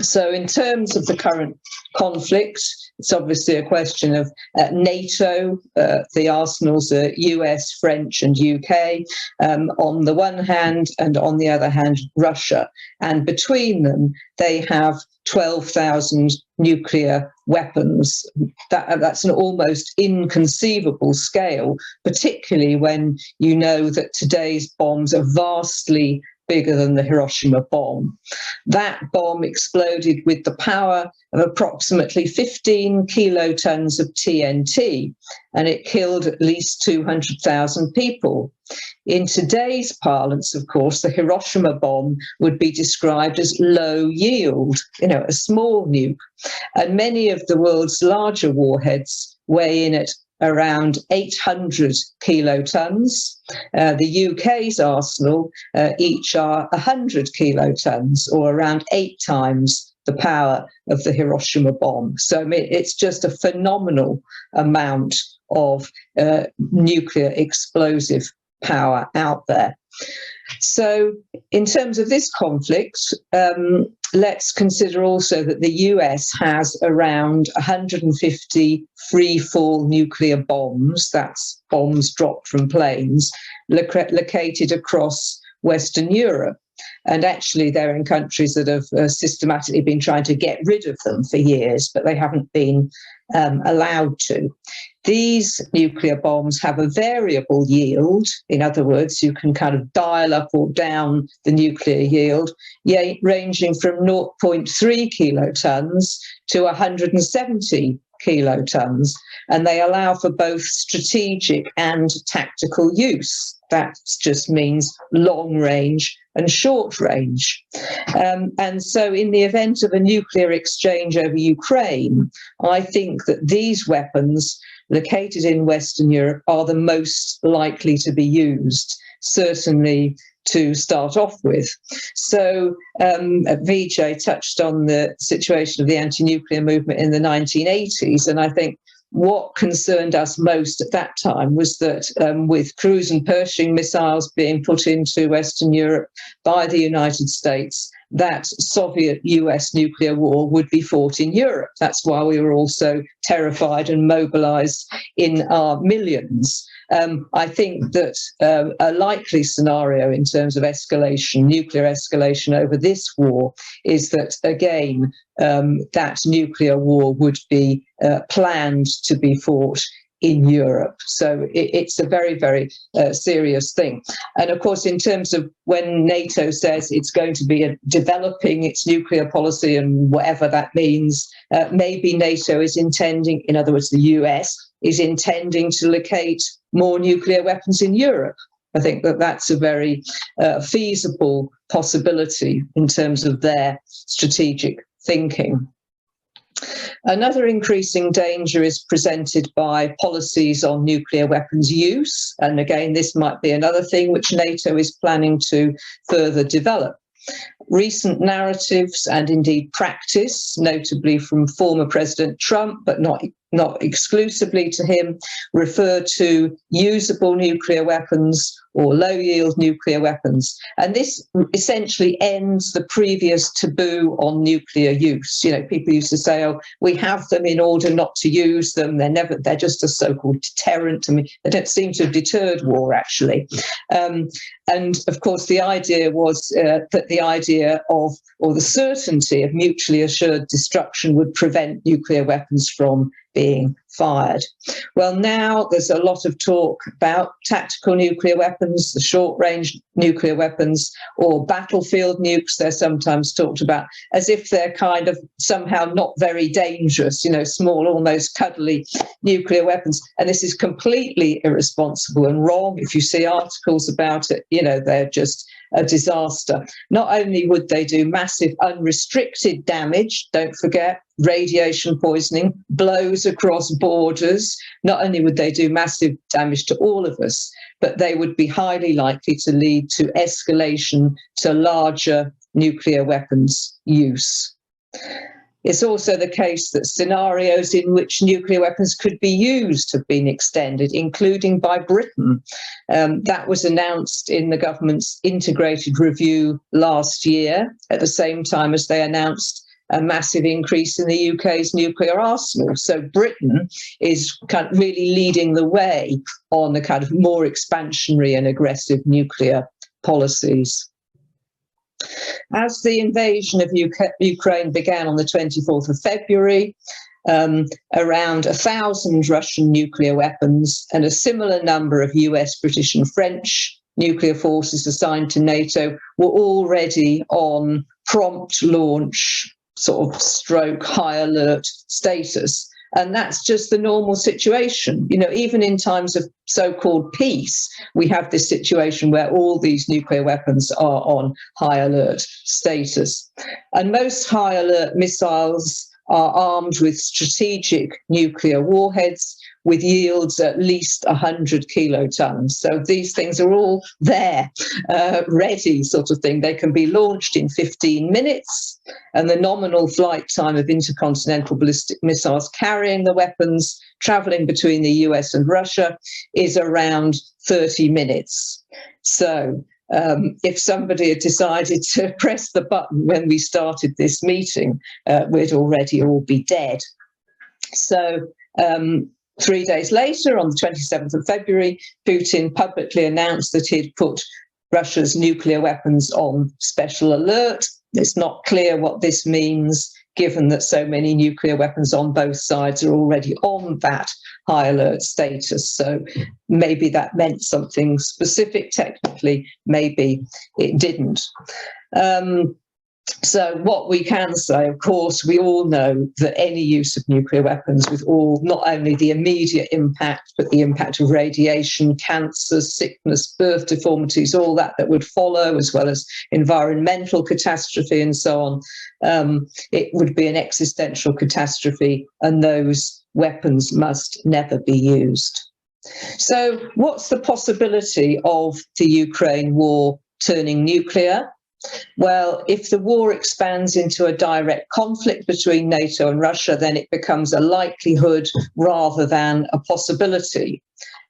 So in terms of the current conflict, it's obviously a question of NATO, the arsenals are US, French and UK on the one hand, and on the other hand, Russia. And between them, they have 12,000 nuclear weapons. That's an almost inconceivable scale, particularly when you know that today's bombs are vastly bigger than the Hiroshima bomb. That bomb exploded with the power of approximately 15 kilotons of TNT, and it killed at least 200,000 people. In today's parlance, of course, the Hiroshima bomb would be described as low yield, a small nuke. And many of the world's larger warheads weigh in at around 800 kilotons. The UK's arsenal each are 100 kilotons, or around 8 times the power of the Hiroshima bomb. So I mean, it's just a phenomenal amount of nuclear explosive power out there. So in terms of this conflict, let's consider also that the US has around 150 free-fall nuclear bombs, that's bombs dropped from planes, located across Western Europe. And actually, they're in countries that have systematically been trying to get rid of them for years, but they haven't been allowed to. These nuclear bombs have a variable yield. In other words, you can kind of dial up or down the nuclear yield, ranging from 0.3 kilotons to 170 kilotons. And they allow for both strategic and tactical use. That just means long range and short range. And so in the event of a nuclear exchange over Ukraine, I think that these weapons located in Western Europe are the most likely to be used, certainly to start off with. So Vijay touched on the situation of the anti-nuclear movement in the 1980s, and I think what concerned us most at that time was that with cruise and Pershing missiles being put into Western Europe by the United States, that Soviet-US nuclear war would be fought in Europe. That's why we were all so terrified and mobilized in our millions. I think that a likely scenario in terms of escalation, nuclear escalation over this war, is that, again, that nuclear war would be planned to be fought in Europe. So it's a very, very serious thing. And of course, in terms of when NATO says it's going to be developing its nuclear policy and whatever that means, maybe NATO is intending, in other words, the US is intending to locate more nuclear weapons in Europe. I think that that's a very feasible possibility in terms of their strategic thinking. Another increasing danger is presented by policies on nuclear weapons use. And again, this might be another thing which NATO is planning to further develop. Recent narratives and indeed practice, notably from former President Trump, but not exclusively to him, refer to usable nuclear weapons or low-yield nuclear weapons. And this essentially ends the previous taboo on nuclear use. You know, people used to say, oh, we have them in order not to use them. They're just a so-called deterrent. I mean, they don't seem to have deterred war, actually. And of course, the idea was that the idea of, or the certainty of mutually assured destruction would prevent nuclear weapons from being fired. Well, now there's a lot of talk about tactical nuclear weapons, the short-range nuclear weapons, or battlefield nukes. They're sometimes talked about as if they're kind of somehow not very dangerous, you know, small, almost cuddly nuclear weapons. And this is completely irresponsible and wrong. If you see articles about it, you know, they're just a disaster. Not only would they do massive unrestricted damage, don't forget, radiation poisoning blows across borders. Not only would they do massive damage to all of us, but they would be highly likely to lead to escalation to larger nuclear weapons use. It's also the case that scenarios in which nuclear weapons could be used have been extended, including by Britain. That was announced in the government's integrated review last year, at the same time as they announced a massive increase in the UK's nuclear arsenal. So Britain is kind of really leading the way on the kind of more expansionary and aggressive nuclear policies. As the invasion of Ukraine began on the 24th of February, around 1,000 Russian nuclear weapons and a similar number of US, British and French nuclear forces assigned to NATO were already on prompt launch, sort of stroke high alert status. And that's just the normal situation. You know, even in times of so-called peace, we have this situation where all these nuclear weapons are on high alert status. And most high alert missiles are armed with strategic nuclear warheads, with yields at least 100 kilotons. So these things are all there, ready sort of thing. They can be launched in 15 minutes, and the nominal flight time of intercontinental ballistic missiles carrying the weapons traveling between the US and Russia is around 30 minutes. So if somebody had decided to press the button when we started this meeting, we'd already all be dead. So 3 days later, on the 27th of February, Putin publicly announced that he'd put Russia's nuclear weapons on special alert. It's not clear what this means, given that so many nuclear weapons on both sides are already on that high alert status. So maybe that meant something specific technically, maybe it didn't. So what we can say, of course, we all know that any use of nuclear weapons, with all, not only the immediate impact, but the impact of radiation, cancer, sickness, birth deformities, all that would follow, as well as environmental catastrophe and so on, it would be an existential catastrophe, and those weapons must never be used. So what's the possibility of the Ukraine war turning nuclear? Well, if the war expands into a direct conflict between NATO and Russia, then it becomes a likelihood rather than a possibility.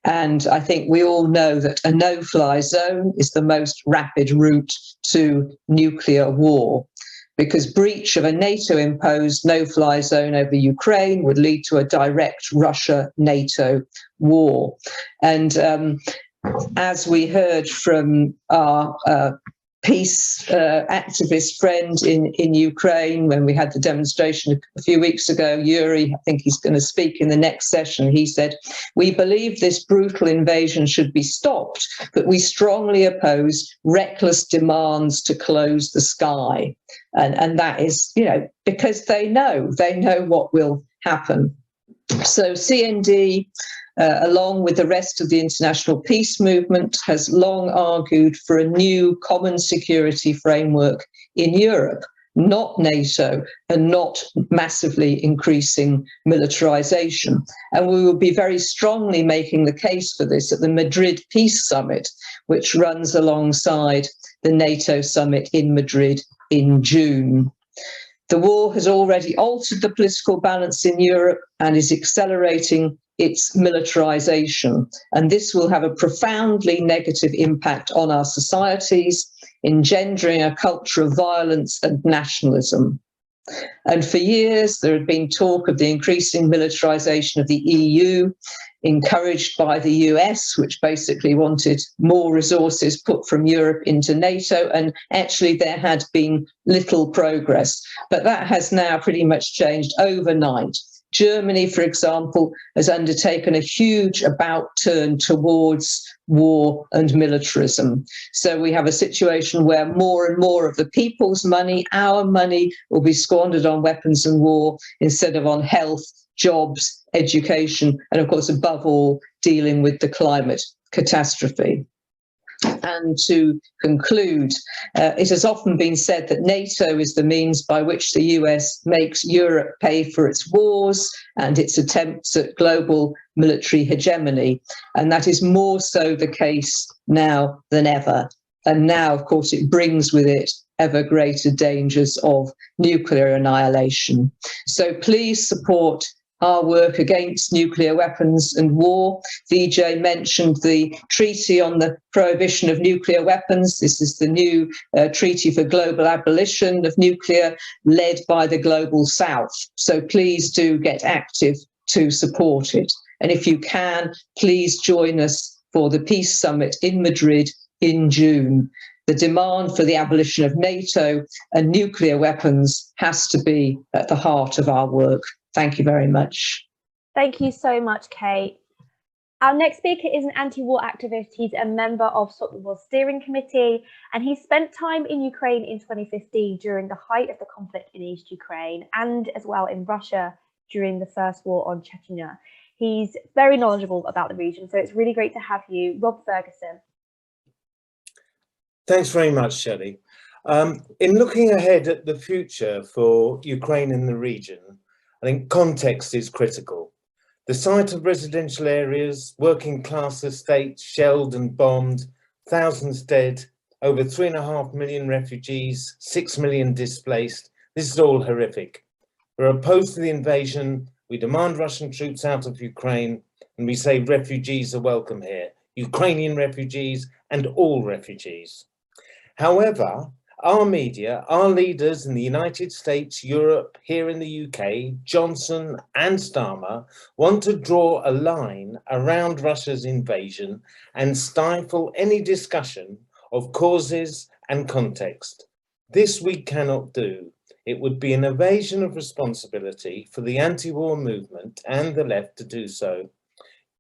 And I think we all know that a no-fly zone is the most rapid route to nuclear war, because breach of a NATO-imposed no-fly zone over Ukraine would lead to a direct Russia-NATO war. And as we heard from our peace activist friend in Ukraine when we had the demonstration a few weeks ago, Yuri, I think he's going to speak in the next session, he said, "We believe this brutal invasion should be stopped, but we strongly oppose reckless demands to close the sky." And that is, you know, because they know what will happen. So CND, along with the rest of the international peace movement, has long argued for a new common security framework in Europe, not NATO, and not massively increasing militarization. And we will be very strongly making the case for this at the Madrid Peace Summit, which runs alongside the NATO summit in Madrid in June. The war has already altered the political balance in Europe and is accelerating its militarization. And this will have a profoundly negative impact on our societies, engendering a culture of violence and nationalism. And for years, there had been talk of the increasing militarization of the EU, encouraged by the US, which basically wanted more resources put from Europe into NATO. And actually, there had been little progress. But that has now pretty much changed overnight. Germany, for example, has undertaken a huge about turn towards war and militarism. So we have a situation where more and more of the people's money, our money, will be squandered on weapons and war instead of on health, jobs, education, and of course, above all, dealing with the climate catastrophe. And to conclude, it has often been said that NATO is the means by which the US makes Europe pay for its wars and its attempts at global military hegemony. And that is more so the case now than ever. And now, of course, it brings with it ever greater dangers of nuclear annihilation. So please support our work against nuclear weapons and war. Vijay mentioned the Treaty on the Prohibition of Nuclear Weapons. This is the new Treaty for Global Abolition of Nuclear, led by the Global South. So please do get active to support it. And if you can, please join us for the Peace Summit in Madrid in June. The demand for the abolition of NATO and nuclear weapons has to be at the heart of our work. Thank you very much.
Thank you so much, Kate. Our next speaker is an anti-war activist. He's a member of Stop the War Steering Committee, and he spent time in Ukraine in 2015 during the height of the conflict in East Ukraine, and as well in Russia during the first war on Chechnya. He's very knowledgeable about the region, so it's really great to have you. Rob Ferguson.
Thanks very much, Shelly. In looking ahead at the future for Ukraine and the region, I think context is critical. The sight of residential areas, working class estates shelled and bombed, thousands dead, over 3.5 million refugees, 6 million displaced. This is all horrific. We're opposed to the invasion. We demand Russian troops out of Ukraine, and we say refugees are welcome here. Ukrainian refugees and all refugees. However, our media, our leaders in the United States, Europe, here in the UK, Johnson and Starmer, want to draw a line around Russia's invasion and stifle any discussion of causes and context. This we cannot do. It would be an evasion of responsibility for the anti-war movement and the left to do so.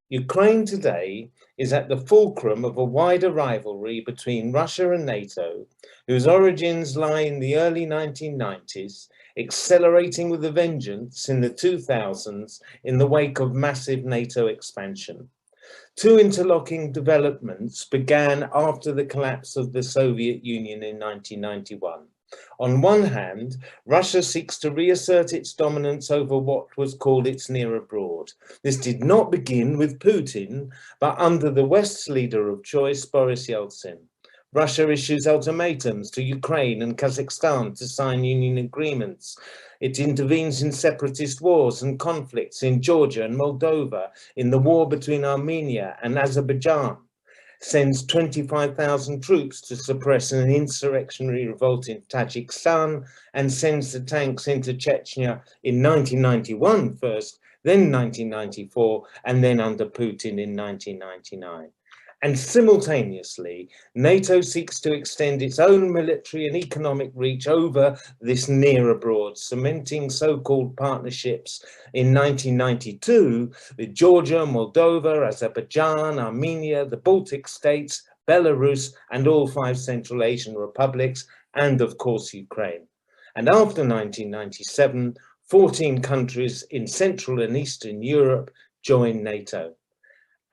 Ukraine today is at the fulcrum of a wider rivalry between Russia and NATO, whose origins lie in the early 1990s, accelerating with a vengeance in the 2000s in the wake of massive NATO expansion. Two interlocking developments began after the collapse of the Soviet Union in 1991. On one hand, Russia seeks to reassert its dominance over what was called its near abroad. This did not begin with Putin, but under the West's leader of choice, Boris Yeltsin. Russia issues ultimatums to Ukraine and Kazakhstan to sign union agreements. It intervenes in separatist wars and conflicts in Georgia and Moldova, in the war between Armenia and Azerbaijan, sends 25,000 troops to suppress an insurrectionary revolt in Tajikistan, and sends the tanks into Chechnya in 1991 first, then 1994, and then under Putin in 1999. And simultaneously, NATO seeks to extend its own military and economic reach over this near abroad, cementing so-called partnerships in 1992 with Georgia, Moldova, Azerbaijan, Armenia, the Baltic states, Belarus, and all 5 Central Asian republics, and of course Ukraine. And after 1997, 14 countries in Central and Eastern Europe joined NATO.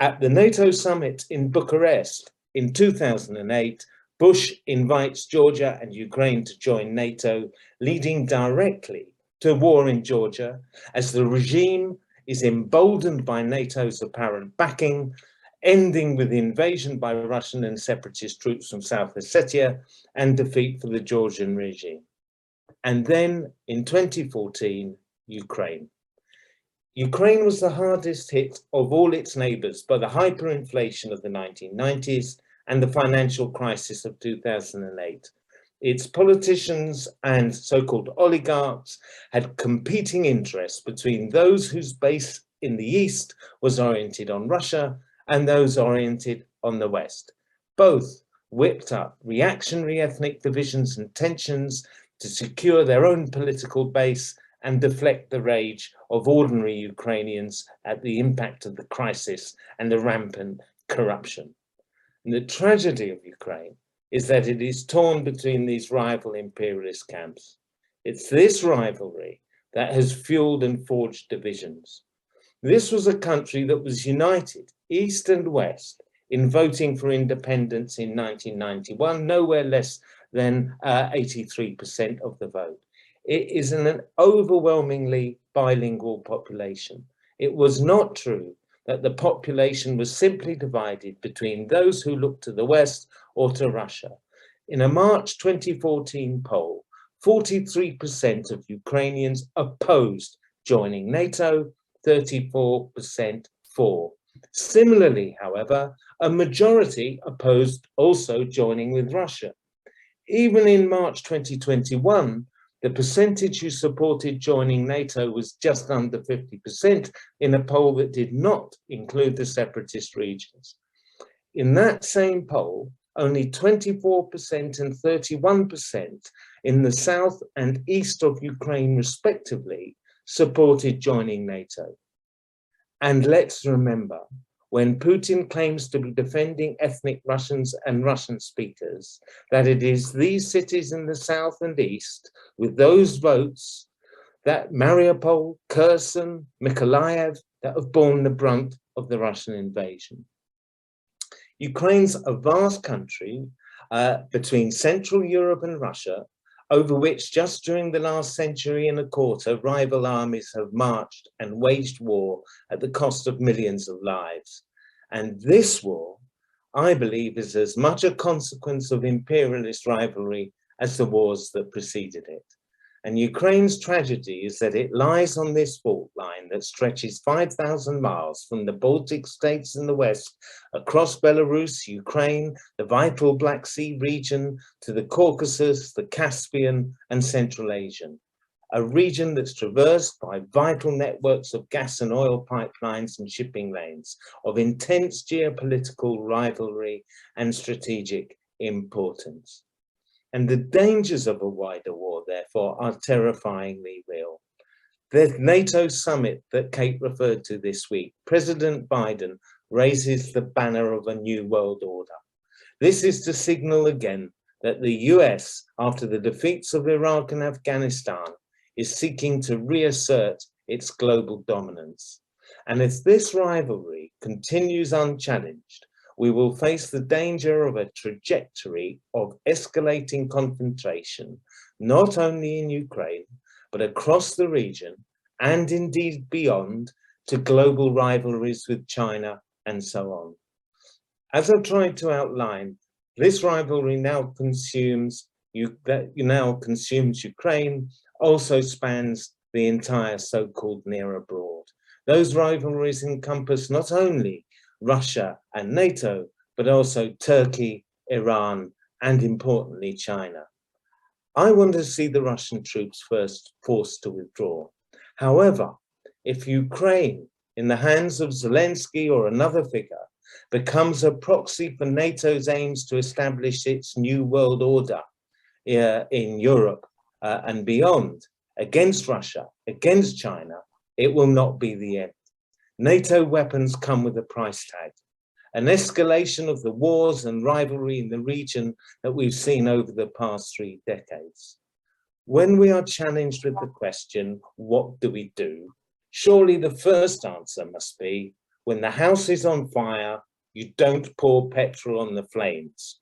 At the NATO summit in Bucharest in 2008, Bush invites Georgia and Ukraine to join NATO, leading directly to war in Georgia, as the regime is emboldened by NATO's apparent backing, ending with the invasion by Russian and separatist troops from South Ossetia and defeat for the Georgian regime. And then in 2014, Ukraine. Ukraine was the hardest hit of all its neighbours by the hyperinflation of the 1990s and the financial crisis of 2008. Its politicians and so-called oligarchs had competing interests between those whose base in the East was oriented on Russia and those oriented on the West. Both whipped up reactionary ethnic divisions and tensions to secure their own political base and deflect the rage of ordinary Ukrainians at the impact of the crisis and the rampant corruption. And the tragedy of Ukraine is that it is torn between these rival imperialist camps. It's this rivalry that has fueled and forged divisions. This was a country that was united, East and West, in voting for independence in 1991, nowhere less than 83% of the vote. It is an overwhelmingly bilingual population. It was not true that the population was simply divided between those who looked to the West or to Russia. In a March 2014 poll, 43% of Ukrainians opposed joining NATO, 34% for. Similarly, however, a majority opposed also joining with Russia. Even in March 2021, the percentage who supported joining NATO was just under 50% in a poll that did not include the separatist regions. In that same poll, only 24% and 31% in the south and east of Ukraine, respectively, supported joining NATO. And let's remember, when Putin claims to be defending ethnic Russians and Russian speakers, that it is these cities in the south and east, with those votes, that Mariupol, Kherson, Mykolaiv, that have borne the brunt of the Russian invasion. Ukraine's a vast country between Central Europe and Russia, over which just during the last century and a quarter, rival armies have marched and waged war at the cost of millions of lives. And this war, I believe, is as much a consequence of imperialist rivalry as the wars that preceded it. And Ukraine's tragedy is that it lies on this fault line that stretches 5,000 miles from the Baltic states in the west, across Belarus, Ukraine, the vital Black Sea region, to the Caucasus, the Caspian, and Central Asia. A region that's traversed by vital networks of gas and oil pipelines and shipping lanes, of intense geopolitical rivalry and strategic importance. And the dangers of a wider war, therefore, are terrifyingly real. The NATO summit that Kate referred to this week, President Biden raises the banner of a new world order. This is to signal again that the US, after the defeats of Iraq and Afghanistan, is seeking to reassert its global dominance. And if this rivalry continues unchallenged, we will face the danger of a trajectory of escalating confrontation, not only in Ukraine, but across the region, and indeed beyond, to global rivalries with China and so on. As I've tried to outline, this rivalry now consumes Ukraine, also spans the entire so-called near abroad. Those rivalries encompass not only Russia and NATO, but also Turkey, Iran, and importantly, China. I want to see the Russian troops first forced to withdraw. However, if Ukraine, in the hands of Zelensky or another figure, becomes a proxy for NATO's aims to establish its new world order in Europe and beyond, against Russia, against China, it will not be the end. NATO weapons come with a price tag, an escalation of the wars and rivalry in the region that we've seen over the past 3 decades. When we are challenged with the question, what do we do? Surely the first answer must be, when the house is on fire, you don't pour petrol on the flames.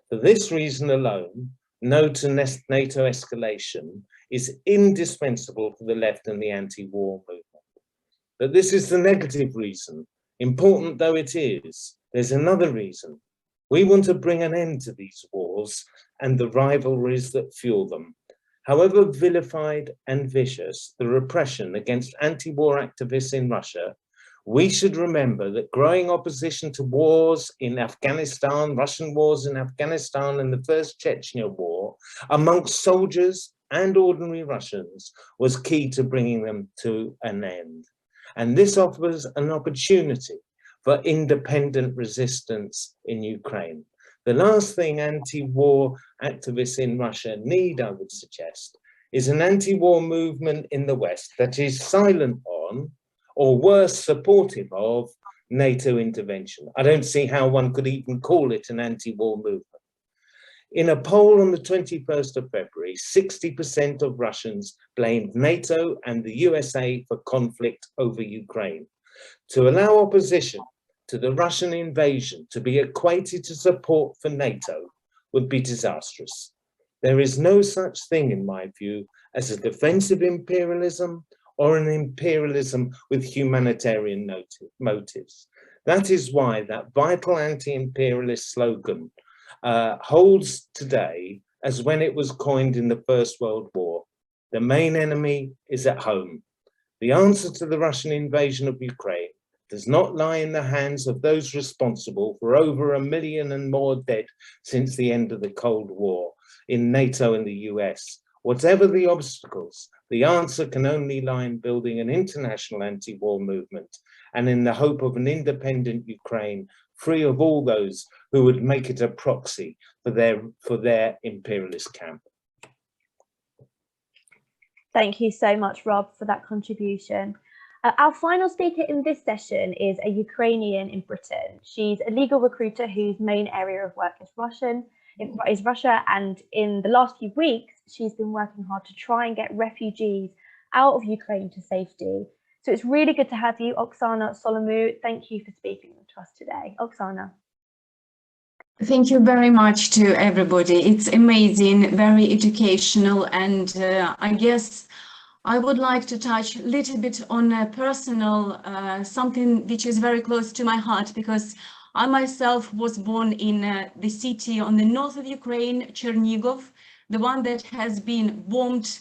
For this reason alone, no to NATO escalation is indispensable for the left and the anti-war movement. But this is the negative reason. Important though it is, there's another reason. We want to bring an end to these wars and the rivalries that fuel them. However vilified and vicious the repression against anti-war activists in Russia, we should remember that growing opposition to wars in Afghanistan, Russian wars in Afghanistan and the First Chechnya War, amongst soldiers and ordinary Russians, was key to bringing them to an end. And this offers an opportunity for independent resistance in Ukraine. The last thing anti-war activists in Russia need, I would suggest, is an anti-war movement in the West that is silent on, or worse, supportive of, NATO intervention. I don't see how one could even call it an anti-war movement. In a poll on the 21st of February, 60% of Russians blamed NATO and the USA for conflict over Ukraine. To allow opposition to the Russian invasion to be equated to support for NATO would be disastrous. There is no such thing, in my view, as a defensive imperialism or an imperialism with humanitarian motives. That is why that vital anti-imperialist slogan holds today as when it was coined in the First World War. The main enemy is at home. The answer to the Russian invasion of Ukraine does not lie in the hands of those responsible for over 1 million and more dead since the end of the Cold War in NATO and the US. Whatever the obstacles, the answer can only lie in building an international anti-war movement and in the hope of an independent Ukraine free of all those who would make it a proxy for their imperialist camp.
Thank you so much, Rob, for that contribution. Our final speaker in this session is a Ukrainian in Britain. She's a legal recruiter whose main area of work is Russia, and in the last few weeks, she's been working hard to try and get refugees out of Ukraine to safety. So it's really good to have you, Oxsana Solomou. Thank you for speaking to us today. Oxsana.
Thank you very much to everybody. It's amazing, very educational, and I guess I would like to touch a little bit on a personal, something which is very close to my heart, because I myself was born in the city on the north of Ukraine, Chernigov, the one that has been bombed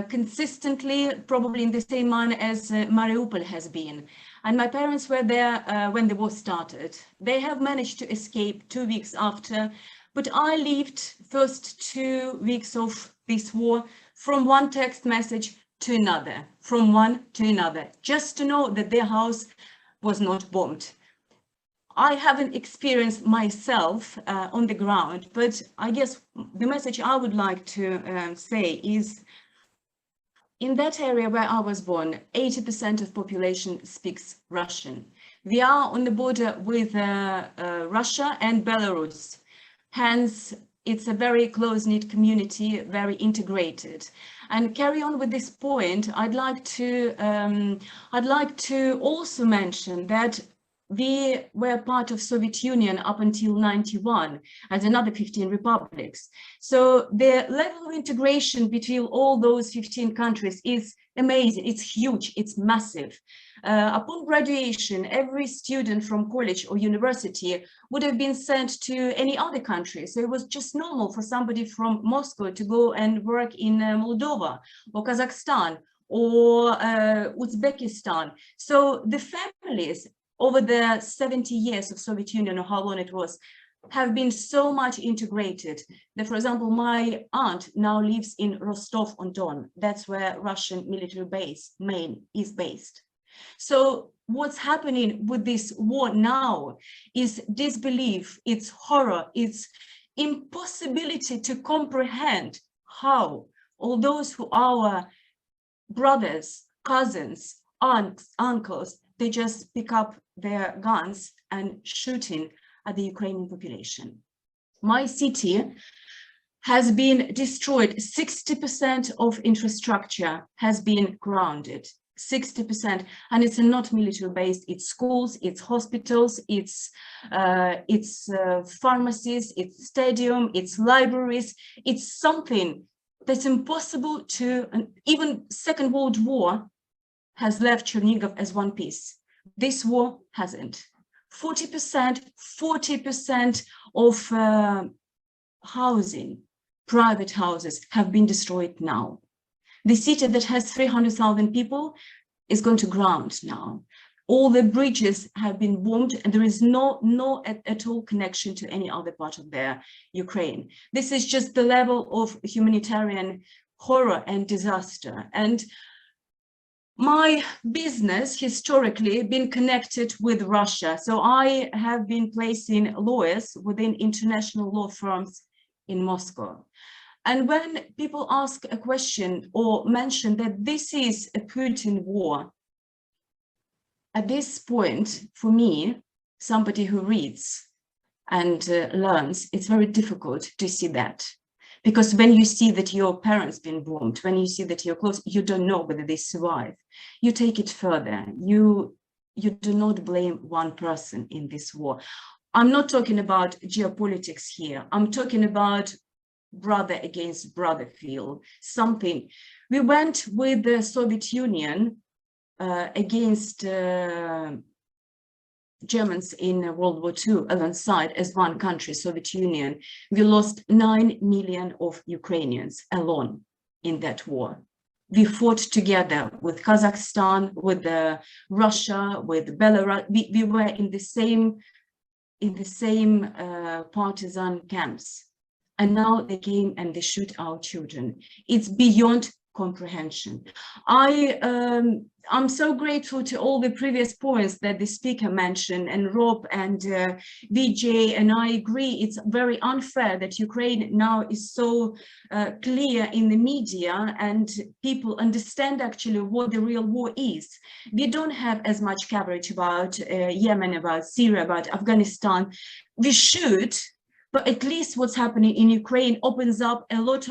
consistently, probably in the same manner as Mariupol has been. And my parents were there when the war started. They have managed to escape 2 weeks after, but I lived first 2 weeks of this war from one text message to another, from one to another, just to know that their house was not bombed. I haven't experienced myself on the ground, but I guess the message I would like to say is, in that area where I was born, 80% of population speaks Russian. We are on the border with Russia and Belarus. Hence, it's a very close-knit community, very integrated. And carry on with this point, I'd like to also mention that we were part of Soviet Union up until 91 as another 15 republics. So the level of integration between all those 15 countries is amazing. It's huge, it's massive. Upon graduation, every student from college or university would have been sent to any other country. So it was just normal for somebody from Moscow to go and work in Moldova or Kazakhstan or Uzbekistan. So the families over the 70 years of Soviet Union, or how long it was, have been so much integrated that, for example, my aunt now lives in Rostov-on-Don. That's where Russian military base main is based. So what's happening with this war now is disbelief, it's horror, it's impossibility to comprehend how all those who are our brothers, cousins, aunts, uncles, they just pick up their guns and shooting at the Ukrainian population. My city has been destroyed. 60% of infrastructure has been grounded, 60%, and it's not military based. It's schools, it's hospitals, it's pharmacies, it's stadium, it's libraries. It's something that's impossible to, and even Second World War has left Chernigov as one piece. This war hasn't. 40% of housing, private houses, have been destroyed now. The city that has 300,000 people is going to ground now. All the bridges have been bombed, and there is no at all connection to any other part of the Ukraine. This is just the level of humanitarian horror and disaster. And my business historically been connected with Russia. So I have been placing lawyers within international law firms in Moscow. And when people ask a question or mention that this is a Putin war, at this point, for me, somebody who reads and learns, it's very difficult to see that. Because when you see that your parents been bombed, when you see that you're close, you don't know whether they survive. You take it further. You do not blame one person in this war. I'm not talking about geopolitics here. I'm talking about brother against brother feel, something. We went with the Soviet Union against Germans in World War II alongside as one country, Soviet Union. We lost 9 million of Ukrainians alone in that war. We fought together with Kazakhstan, with Russia, with Belarus. We were in the same partisan camps. And now they came and they shoot our children. It's beyond comprehension. I'm so grateful to all the previous points that the speaker mentioned, and Rob and Vijay, and I agree it's very unfair that Ukraine now is so clear in the media and people understand actually what the real war is. We don't have as much coverage about Yemen, about Syria, about Afghanistan. We should, but at least what's happening in Ukraine opens up a lot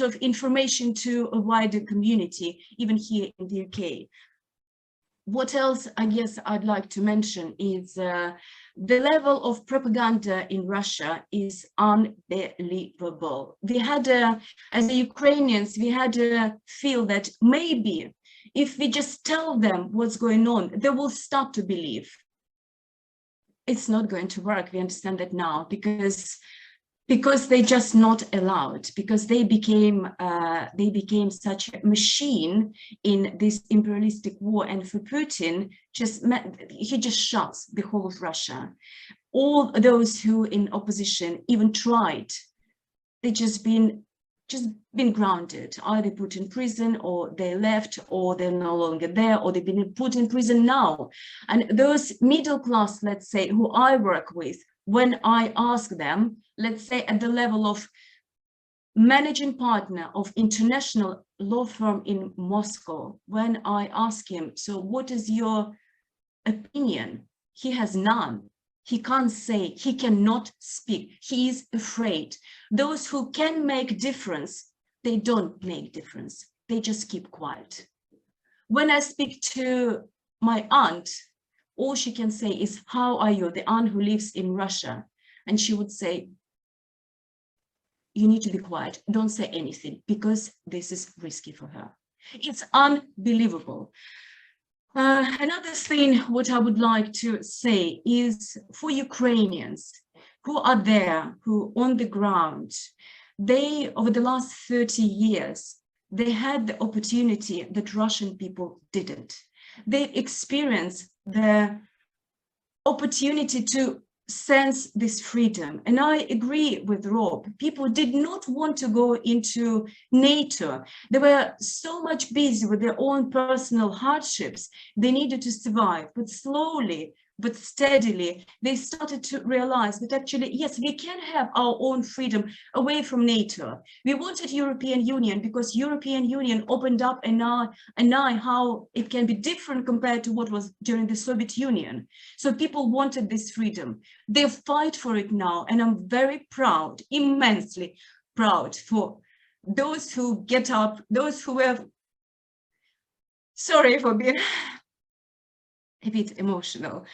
of information to a wider community, even here in the UK. What else I guess I'd like to mention is The level of propaganda in Russia is unbelievable. We had, as the Ukrainians, we had to feel that maybe if we just tell them what's going on, they will start to believe. It's not going to work. We understand that now because they're just not allowed, because they became such a machine in this imperialistic war. And for Putin, he just shuts the whole of Russia. All those who in opposition even tried, they just been grounded, either put in prison, or they left, or they're no longer there, or they've been put in prison now. And those middle class, let's say, who I work with, when I ask them, let's say at the level of managing partner of international law firm in Moscow, when I ask him, so what is your opinion? He has none. He can't say, he cannot speak. He is afraid. Those who can make difference, they don't make difference. They just keep quiet. When I speak to my aunt, all she can say is, how are you? The aunt who lives in Russia. And she would say, you need to be quiet. Don't say anything, because this is risky for her. It's unbelievable. Another thing what I would like to say is, for Ukrainians who are there, who on the ground, they, over the last 30 years, they had the opportunity that Russian people didn't. They experienced the opportunity to sense this freedom. And I agree with Rob. People did not want to go into NATO. They were so much busy with their own personal hardships. They needed to survive, but slowly, but steadily, they started to realize that actually, yes, we can have our own freedom away from NATO. We wanted European Union because European Union opened up an eye how it can be different compared to what was during the Soviet Union. So people wanted this freedom. They fight for it now, and I'm very proud, immensely proud for those who get up, those who have, sorry for being a bit emotional,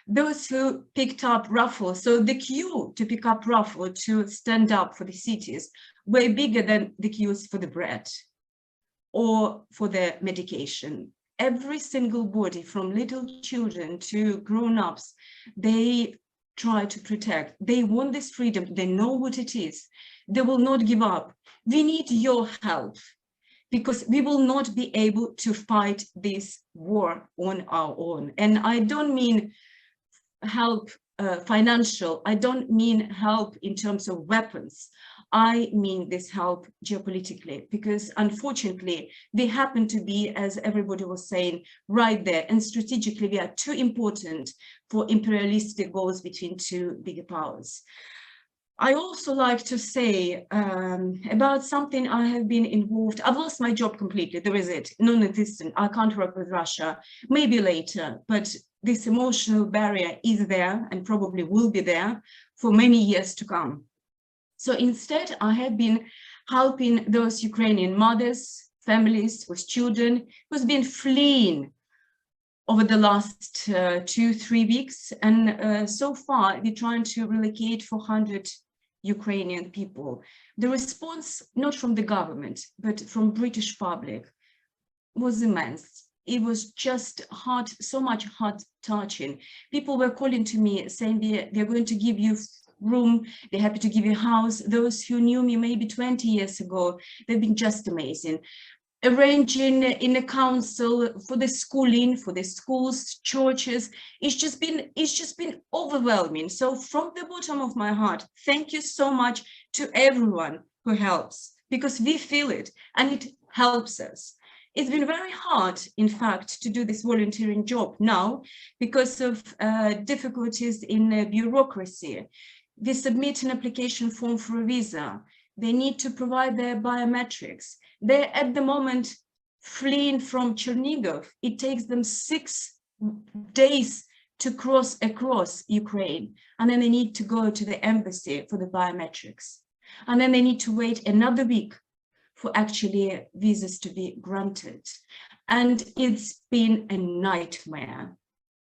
those who picked up Rafale. So the queue to pick up Rafale to stand up for the cities were bigger than the queues for the bread or for the medication. Every single body, from little children to grown-ups, they try to protect. They want this freedom. They know what it is. They will not give up. We need your help, because we will not be able to fight this war on our own. And I don't mean help financial, I don't mean help in terms of weapons. I mean this help geopolitically, because unfortunately, we happen to be, as everybody was saying, right there. And strategically, we are too important for imperialistic goals between two bigger powers. I also like to say about something I have been involved. I've lost my job completely. There is it, non-existent. I can't work with Russia, maybe later, but this emotional barrier is there and probably will be there for many years to come. So instead, I have been helping those Ukrainian mothers, families with children who's been fleeing over the last 2-3 weeks. And so far, we're trying to relocate 400 Ukrainian people. The response, not from the government, but from British public, was immense. It was just hard, so much heart touching. People were calling to me saying they're going to give you room, they're happy to give you a house. Those who knew me maybe 20 years ago, they've been just amazing. Arranging in a council for the schooling, for the schools, churches, it's just been overwhelming. So from the bottom of my heart, thank you so much to everyone who helps, because we feel it and it helps us. It's been very hard, in fact, to do this volunteering job now because of difficulties in bureaucracy. They submit an application form for a visa. They need to provide their biometrics. They're at the moment fleeing from Chernigov. It takes them 6 days to cross across Ukraine. And then they need to go to the embassy for the biometrics. And then they need to wait another week for actually visas to be granted. And it's been a nightmare.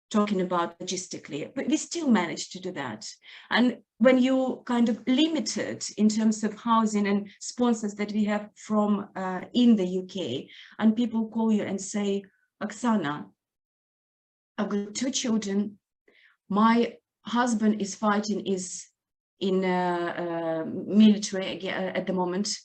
talking about logistically, but we still managed to do that. And when you kind of limited in terms of housing and sponsors that we have from in the UK, and people call you and say, Oxsana, I've got 2 children, my husband is fighting, is in military at the moment,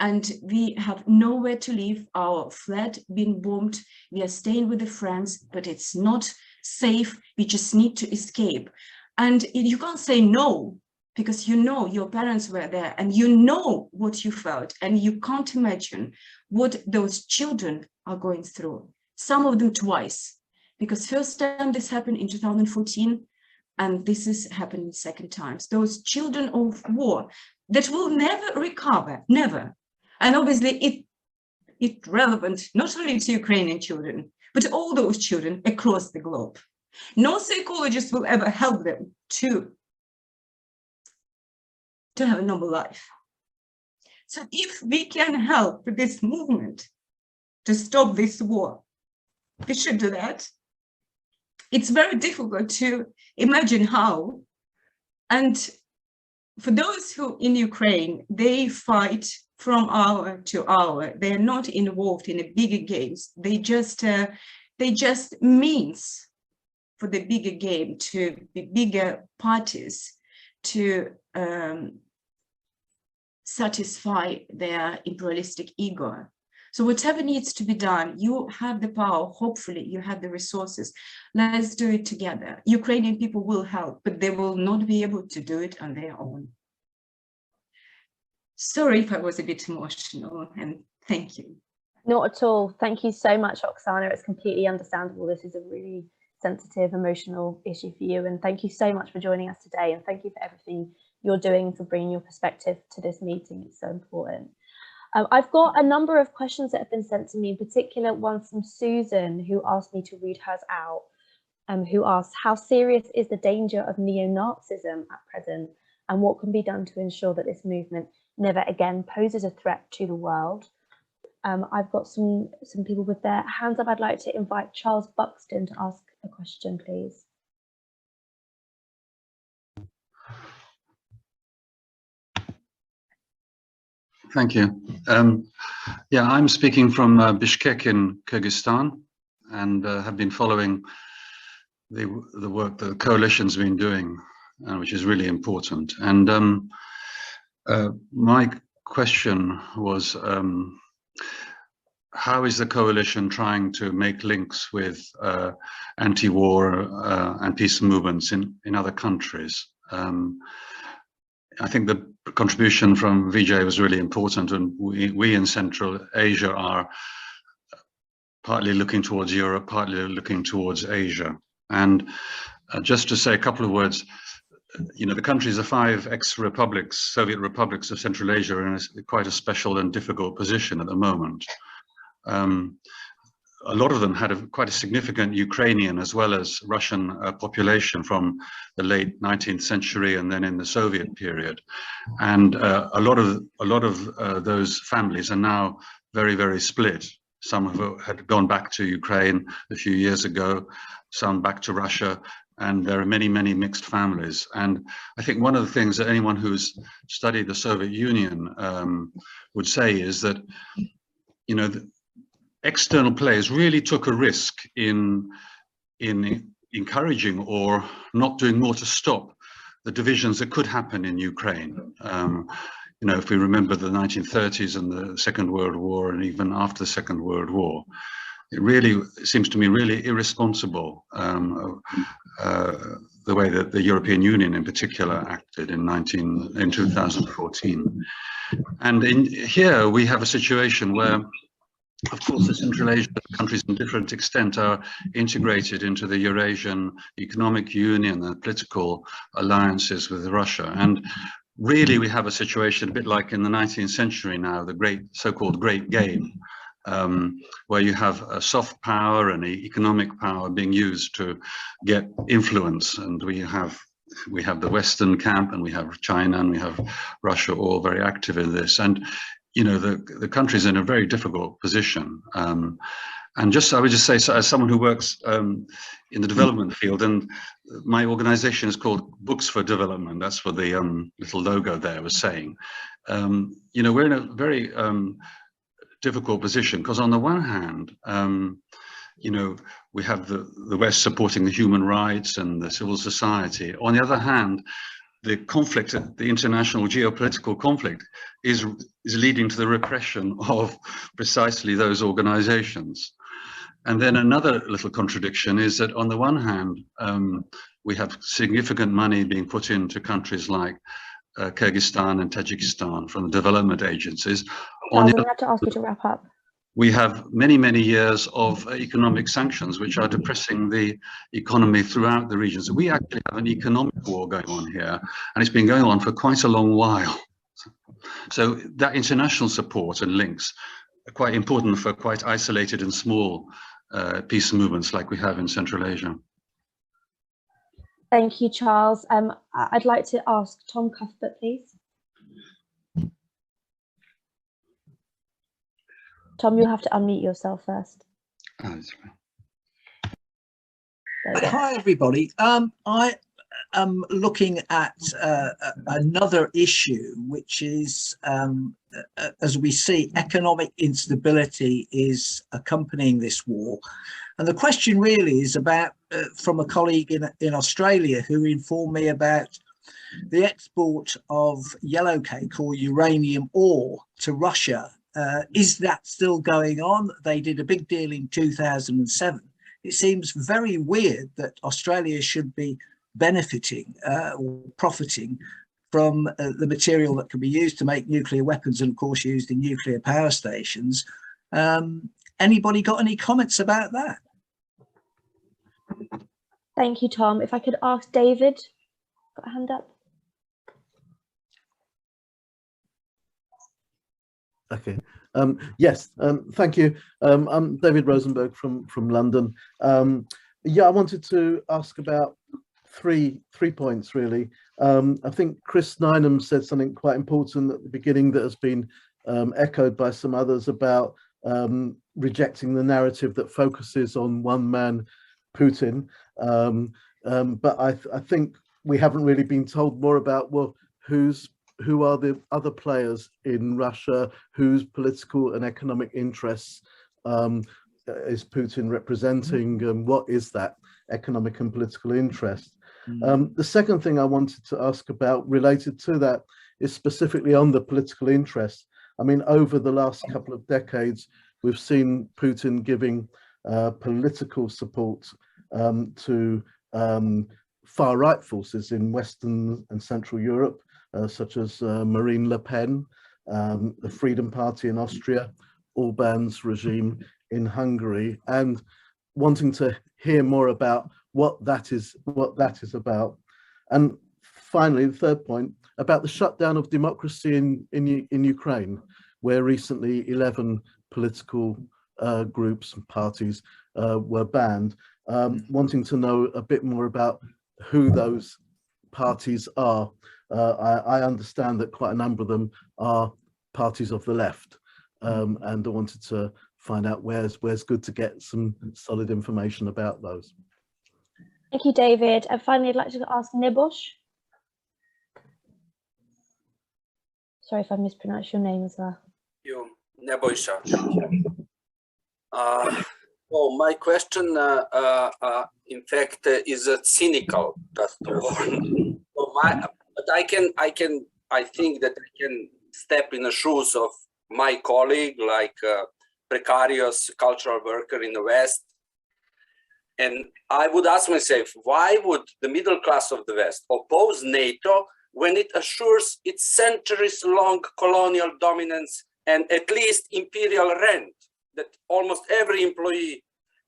and we have nowhere to live, our flat been bombed, we are staying with the friends, but it's not safe, we just need to escape. And you can't say no, because you know your parents were there and you know what you felt, and you can't imagine what those children are going through. Some of them twice, because first time this happened in 2014, and this is happening second times. Those children of war that will never recover, never. And obviously it's relevant not only to Ukrainian children, but all those children across the globe. No psychologist will ever help them to have a normal life. So if we can help this movement to stop this war, we should do that. It's very difficult to imagine how. And for those who in Ukraine, they fight from hour to hour. They're not involved in the bigger games. They just means for the bigger game, to the bigger parties to satisfy their imperialistic ego. So whatever needs to be done, you have the power, hopefully you have the resources. Let's do it together. Ukrainian people will help, but they will not be able to do it on their own. Sorry if I was a bit emotional, and thank you.
Not at all. Thank you so much, Oxsana. It's completely understandable. This is a really sensitive, emotional issue for you. And thank you so much for joining us today. And thank you for everything you're doing and for bringing your perspective to this meeting. It's so important. I've got a number of questions that have been sent to me, in particular one from Susan, who asked me to read hers out, who asked, how serious is the danger of neo-Nazism at present, and what can be done to ensure that this movement never again poses a threat to the world? I've got some people with their hands up. I'd like to invite Charles Buxton to ask a question, please.
Thank you. Yeah, I'm speaking from Bishkek in Kyrgyzstan, and have been following the work the coalition's been doing, which is really important. And my question was, how is the coalition trying to make links with anti-war and peace movements in other countries? I think the contribution from Vijay was really important, and we in Central Asia are partly looking towards Europe, partly looking towards Asia. And just to say a couple of words, you know, the countries are 5 ex-republics, Soviet republics of Central Asia, are in quite a special and difficult position at the moment. A lot of them had quite a significant Ukrainian as well as Russian population from the late 19th century and then in the Soviet period. And a lot of those families are now very, very split. Some had gone back to Ukraine a few years ago, some back to Russia, and there are many, many mixed families. And I think one of the things that anyone who's studied the Soviet Union would say is that, you know, external players really took a risk in encouraging or not doing more to stop the divisions that could happen in Ukraine. You know, if we remember the 1930s and the Second World War, and even after the Second World War, it really seems to me really irresponsible the way that the European Union in particular acted in 2014. And here we have a situation where, of course, the Central Asian countries in different extent are integrated into the Eurasian Economic Union and political alliances with Russia. And really we have a situation a bit like in the 19th century now, the so-called Great Game, where you have a soft power and economic power being used to get influence. And we have the Western camp, and we have China, and we have Russia, all very active in this. And you know, the country's in a very difficult position. And I would just say, so as someone who works in the development field, and my organization is called Books for Development. That's what the little logo there was saying. You know, we're in a very difficult position because on the one hand, you know, we have the West supporting the human rights and the civil society. On the other hand, the conflict, the international geopolitical conflict is leading to the repression of precisely those organizations. And then another little contradiction is that on the one hand, we have significant money being put into countries like Kyrgyzstan and Tajikistan from the development agencies.
I'm going to have to ask you to wrap up.
We have many, many years of economic sanctions, which are depressing the economy throughout the region. So we actually have an economic war going on here, and it's been going on for quite a long while. So that international support and links are quite important for quite isolated and small peace movements like we have in Central Asia.
Thank you, Charles. I'd like to ask Tom Cuthbert, please. Tom, you'll have to unmute yourself first.
Oh, that's right.
Hi, everybody. I am looking at another issue, which is, as we see, economic instability is accompanying this war. And the question really is about, from a colleague in Australia who informed me about the export of yellow cake or uranium ore to Russia. Is that still going on? They did a big deal in 2007. It seems very weird that Australia should be benefiting or profiting from the material that can be used to make nuclear weapons and, of course, used in nuclear power stations. Anybody got any comments about that?
Thank you, Tom. If I could ask David, got a hand up.
Okay. Yes. Thank you. I'm David Rosenberg from London. Yeah, I wanted to ask about three points really. I think Chris Nineham said something quite important at the beginning that has been echoed by some others about rejecting the narrative that focuses on one man, Putin. But I think we haven't really been told more about, well, who are the other players in Russia, whose political and economic interests is Putin representing, and what is that economic and political interest? The second thing I wanted to ask about related to that is specifically on the political interest. I mean, over the last couple of decades, we've seen Putin giving political support to far-right forces in Western and Central Europe, such as Marine Le Pen, the Freedom Party in Austria, Orban's regime in Hungary, and wanting to hear more about what that is about. And finally, the third point, about the shutdown of democracy in Ukraine, where recently 11 political groups and parties were banned, wanting to know a bit more about who those parties are. I understand that quite a number of them are parties of the left, and I wanted to find out where's good to get some solid information about those.
Thank you, David. And finally, I'd like to ask Nibosh. Sorry if I mispronounced your name as well.
You, Nibosh. Well, my question, in fact, is cynical. Just to warn. But I think that I can step in the shoes of my colleague, like a precarious cultural worker in the West. And I would ask myself, why would the middle class of the West oppose NATO when it assures its centuries-long colonial dominance and at least imperial rent that almost every employee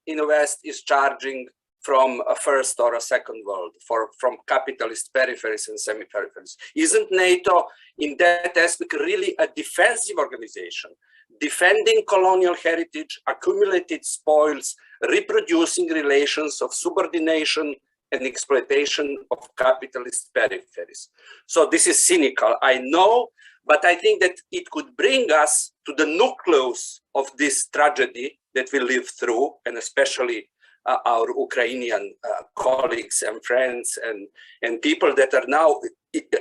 in the West is charging from a first or a second world, from capitalist peripheries and semi-peripheries? Isn't NATO in that aspect really a defensive organization, defending colonial heritage, accumulated spoils, reproducing relations of subordination and exploitation of capitalist peripheries? So this is cynical, I know, but I think that it could bring us to the nucleus of this tragedy that we live through, and especially our Ukrainian colleagues and friends and people that are now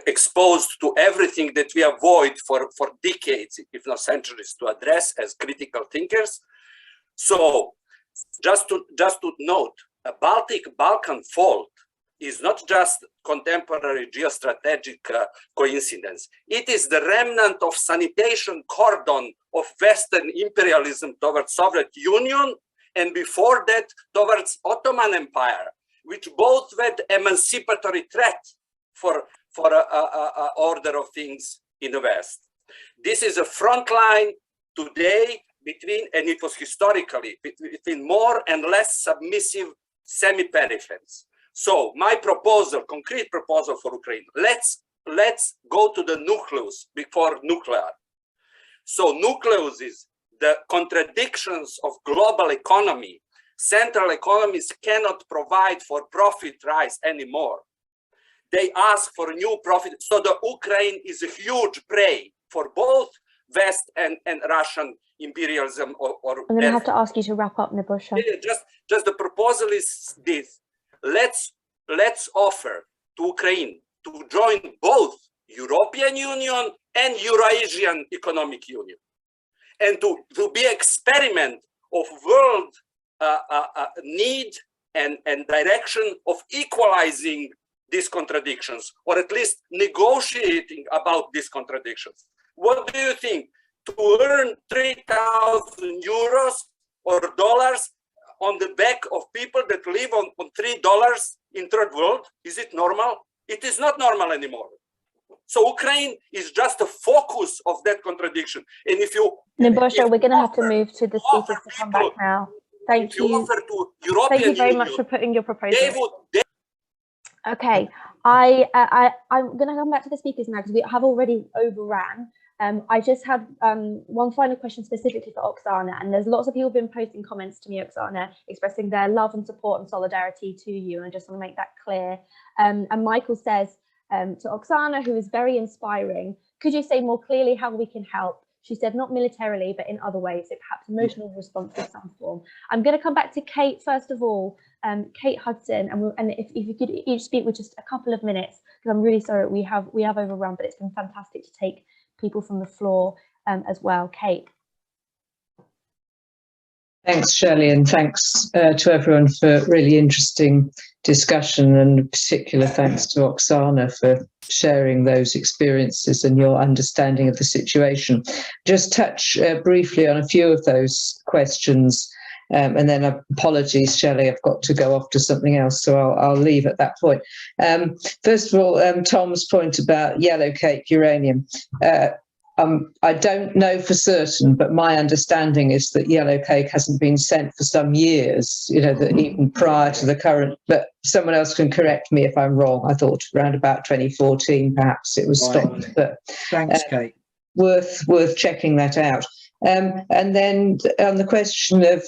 exposed to everything that we avoid for decades, if not centuries, to address as critical thinkers. So just to note, a Balkan fault is not just contemporary geostrategic coincidence. It is the remnant of sanitation cordon of Western imperialism towards Soviet Union, and before that towards Ottoman Empire, which both were emancipatory threat for order of things in the West. This is a front line today between, and it was historically, between more and less submissive semi-peripheries. So my proposal, concrete proposal for Ukraine, let's go to the nucleus before nuclear. So nucleus is the contradictions of global economy. Central economies cannot provide for profit rise anymore. They ask for new profit. So the Ukraine is a huge prey for both West and Russian imperialism. Or
I'm going to have to ask you to wrap up, Nebusha.
Just the proposal is this. Let's offer to Ukraine to join both European Union and Eurasian Economic Union, and to be experiment of world need and direction of equalizing these contradictions, or at least negotiating about these contradictions. What do you think? To earn 3,000 euros or dollars on the back of people that live on $3 in third world, is it normal? It is not normal anymore. So Ukraine is just a focus of that contradiction. And if you...
Nebusha, we're going to have to move to the speakers to come back now. Thank you. Thank you very much for putting your proposal. Okay, I'm going to come back to the speakers now because we have already overran. I just have one final question specifically for Oxsana, and there's lots of people who've been posting comments to me, Oxsana, expressing their love and support and solidarity to you, and I just want to make that clear. And Michael says to Oxsana, who is very inspiring, could you say more clearly how we can help? She said not militarily, but in other ways, so perhaps emotional response in some form. I'm going to come back to Kate first of all, Kate Hudson, and if you could each speak with just a couple of minutes, because I'm really sorry we have overrun, but it's been fantastic to take people from the floor as well. Kate.
Thanks, Shelley, and thanks to everyone for really interesting discussion, and particular thanks to Oxsana for sharing those experiences and your understanding of the situation. Just touch briefly on a few of those questions, and then apologies, Shelley, I've got to go off to something else, so I'll leave at that point. First of all, Tom's point about yellow cake uranium. I don't know for certain, but my understanding is that yellow cake hasn't been sent for some years, that even prior to the current, but someone else can correct me if I'm wrong. I thought around about 2014, perhaps it was stopped, but
thanks, Kate.
Worth checking that out. And then on the question of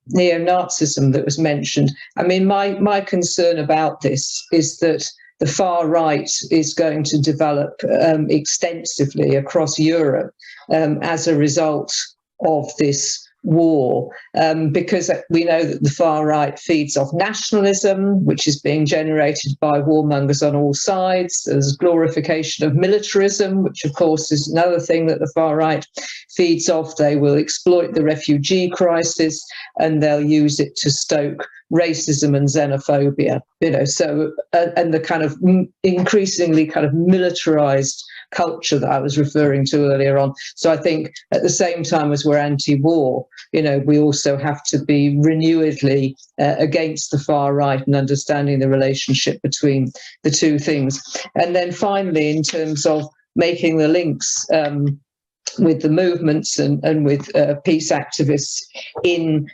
neo-Nazism that was mentioned, I mean, my concern about this is that the far right is going to develop extensively across Europe as a result of this war, because we know that the far right feeds off nationalism, which is being generated by warmongers on all sides. There's glorification of militarism, which of course is another thing that the far right feeds off. They will exploit the refugee crisis and they'll use it to stoke racism and xenophobia, so and the kind of increasingly kind of militarized culture that I was referring to earlier on. So I think at the same time as we're anti-war, we also have to be renewedly against the far right and understanding the relationship between the two things. And then finally, in terms of making the links with the movements and with peace activists in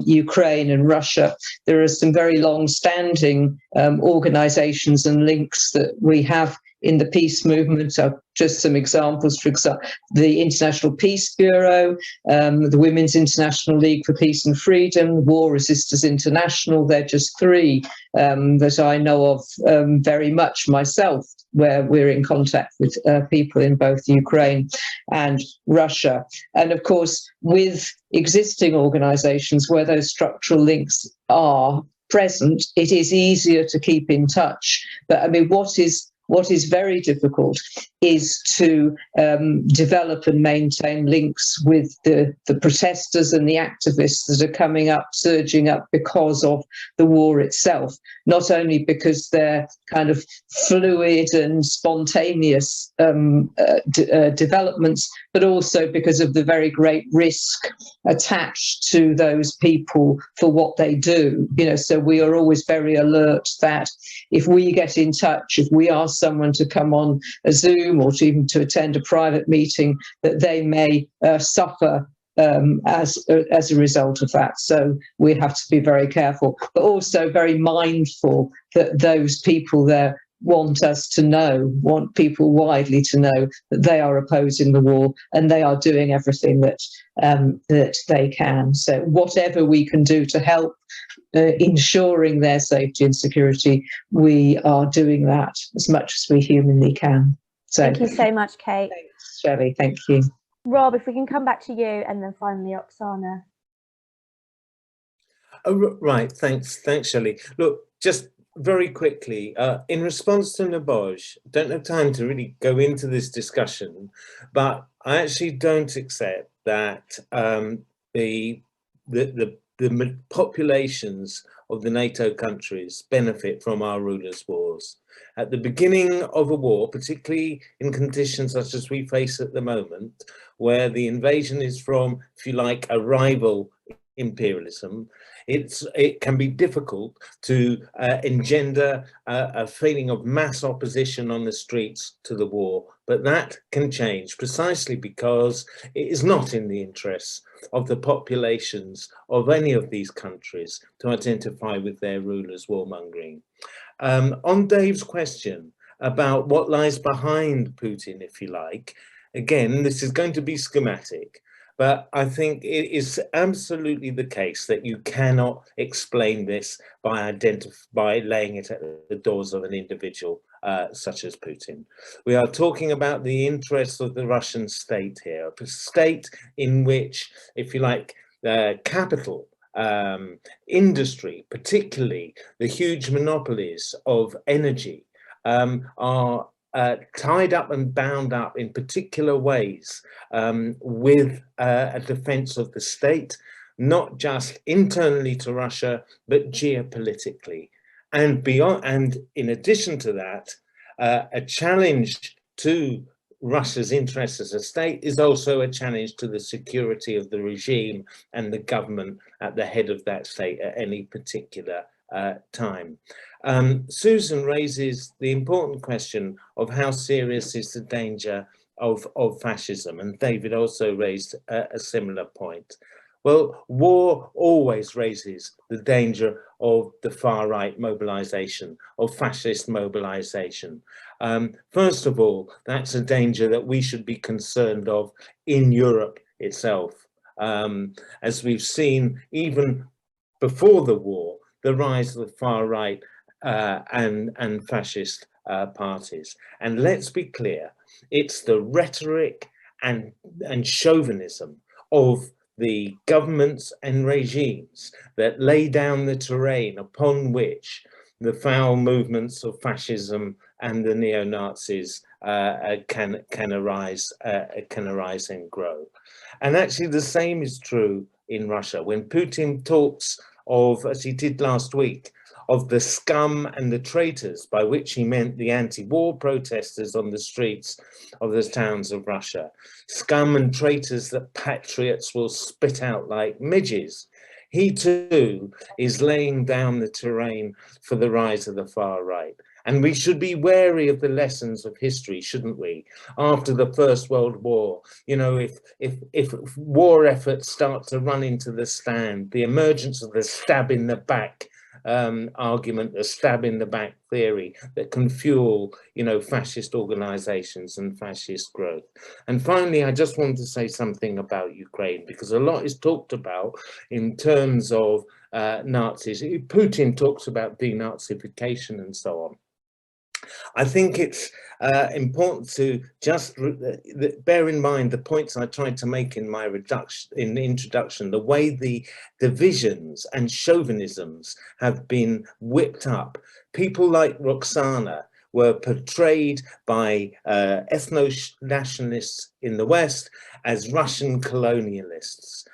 Ukraine and Russia, there are some very long-standing organizations and links that we have in the peace movement. So just some examples, for example, the International Peace Bureau, the Women's International League for Peace and Freedom, War Resisters International. They're just three that I know of very much myself, where we're in contact with people in both Ukraine and Russia. And of course, with existing organizations where those structural links are present, it is easier to keep in touch. But I mean, what is very difficult is to develop and maintain links with the protesters and the activists that are coming up, surging up because of the war itself, not only because they're kind of fluid and spontaneous developments, but also because of the very great risk attached to those people for what they do. You know, so we are always very alert that if we get in touch, if we ask someone to come on a Zoom or to even to attend a private meeting, that they may suffer as a result of that. So we have to be very careful, but also very mindful that those people there want us to know, want people widely to know that they are opposing the war and they are doing everything that that they can. So whatever we can do to help ensuring their safety and security, we are doing that as much as we humanly can. So
thank you so much, Kate.
Thanks, Shelly. Thank you.
Rob, if we can come back to you, and then finally Oxsana.
Oh, right. Thanks, Shelly. Look, just very quickly, in response to Neboj, don't have time to really go into this discussion, but I actually don't accept that the populations of the NATO countries benefit from our rulers' wars. At the beginning of a war, particularly in conditions such as we face at the moment, where the invasion is from, if you like, a rival imperialism, it can be difficult to engender a feeling of mass opposition on the streets to the war. But that can change precisely because it is not in the interests of the populations of any of these countries to identify with their rulers' warmongering. On Dave's question about what lies behind Putin, if you like, again, this is going to be schematic, but I think it is absolutely the case that you cannot explain this by laying it at the doors of an individual such as Putin. We are talking about the interests of the Russian state here, a state in which, if you like, capital, industry, particularly the huge monopolies of energy, are tied up and bound up in particular ways with a defense of the state, not just internally to Russia, but geopolitically. And beyond, and in addition to that, a challenge to Russia's interests as a state is also a challenge to the security of the regime and the government at the head of that state at any particular time. Susan raises the important question of how serious is the danger of fascism, and David also raised a similar point. Well, war always raises the danger of the far-right mobilization, of fascist mobilization. First of all, that's a danger that we should be concerned of in Europe itself. As we've seen even before the war, the rise of the far-right and fascist parties. And let's be clear, it's the rhetoric and chauvinism of the governments and regimes that lay down the terrain upon which the foul movements of fascism and the neo-Nazis can arise and grow. And actually the same is true in Russia. When Putin talks of, as he did last week, of the scum and the traitors, by which he meant the anti-war protesters on the streets of the towns of Russia, scum and traitors that patriots will spit out like midges. He too is laying down the terrain for the rise of the far right. And we should be wary of the lessons of history, shouldn't we? After the First World War, you know, if war efforts start to run into the stand, the emergence of the stab in the back argument, the stab in the back theory that can fuel, you know, fascist organizations and fascist growth. And finally, I just want to say something about Ukraine, because a lot is talked about in terms of Nazis. Putin talks about denazification and so on. I think it's important to just bear in mind the points I tried to make in my introduction, the way the divisions and chauvinisms have been whipped up. People like Oxsana were portrayed by ethno-nationalists in the West as Russian colonialists,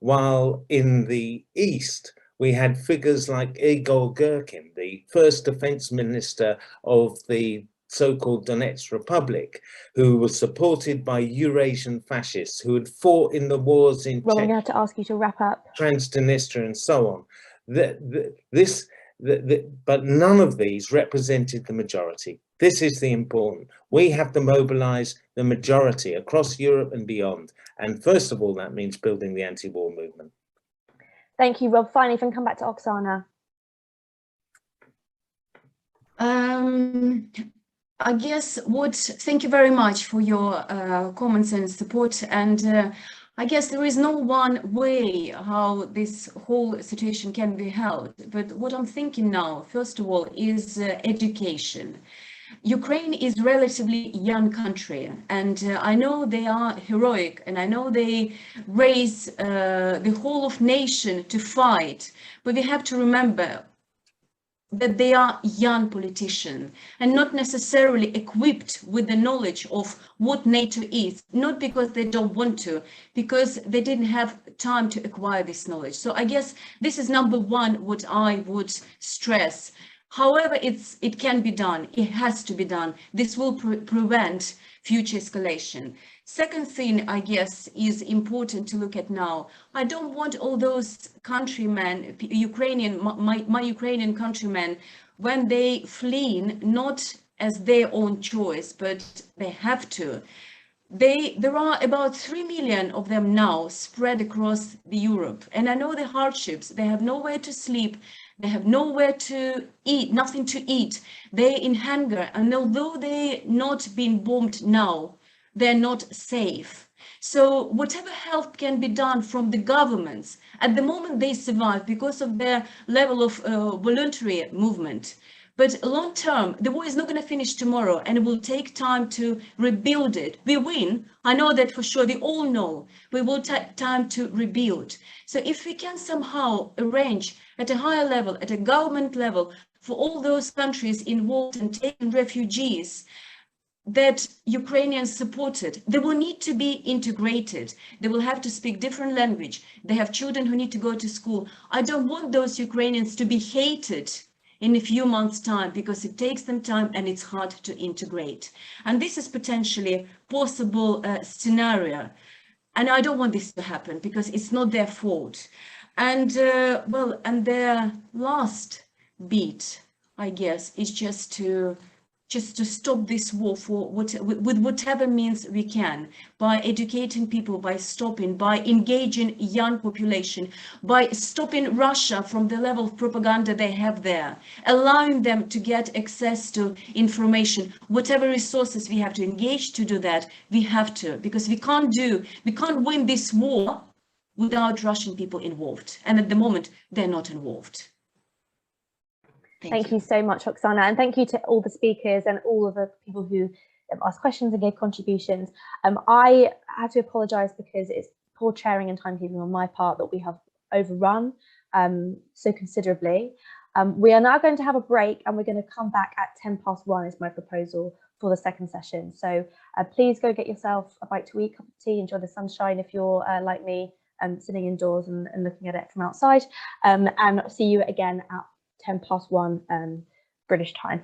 while in the East, we had figures like Igor Girkin, the first defense minister of the so-called Donetsk Republic, who was supported by Eurasian fascists who had fought in the wars in
Well, I'm going to have to ask you to wrap up.
Transnistria and so on. But none of these represented the majority. This is the important. We have to mobilize the majority across Europe and beyond. And first of all, that means building the anti-war movement.
Thank you, Rob. Finally, if I can come back to Oxsana.
I guess thank you very much for your comments and support. And I guess there is no one way how this whole situation can be held. But what I'm thinking now, first of all, is education. Ukraine is a relatively young country, and I know they are heroic, and I know they raise the whole of nation to fight, but we have to remember that they are young politicians and not necessarily equipped with the knowledge of what NATO is, not because they don't want to, because they didn't have time to acquire this knowledge. So I guess this is number one, what I would stress. However, it can be done. It has to be done. This will prevent future escalation. Second thing, I guess, is important to look at now. I don't want all those countrymen, my Ukrainian countrymen, when they flee, not as their own choice, but they have to. There are about 3 million of them now spread across Europe. And I know the hardships. They have nowhere to sleep. They have nowhere to eat, nothing to eat. They're in hunger. And although they're not being bombed now, they're not safe. So whatever help can be done from the governments, at the moment they survive because of their level of voluntary movement. But long term, the war is not going to finish tomorrow, and it will take time to rebuild it. We win. I know that for sure. We all know. We will take time to rebuild. So if we can somehow arrange at a higher level, at a government level, for all those countries involved in taking refugees that Ukrainians supported, they will need to be integrated. They will have to speak different language. They have children who need to go to school. I don't want those Ukrainians to be hated in a few months' time, because it takes them time and it's hard to integrate. And this is potentially possible scenario. And I don't want this to happen because it's not their fault. And well, and their last beat, I guess, is just to stop this war with whatever means we can, by educating people, by engaging young population, by stopping Russia from the level of propaganda they have there, allowing them to get access to information, whatever resources we have to engage to do that, we have to, because we can't win this war without Russian people involved. And at the moment, they're not involved.
Thank you so much, Oxsana, and thank you to all the speakers and all of the people who asked questions and gave contributions. I have to apologise because it's poor chairing and timekeeping on my part that we have overrun so considerably. We are now going to have a break, and we're going to come back at 1:10 is my proposal for the second session. So please go get yourself a bite to eat, cup of tea, enjoy the sunshine if you're like me, sitting indoors and looking at it from outside, and see you again at 1:10 British time.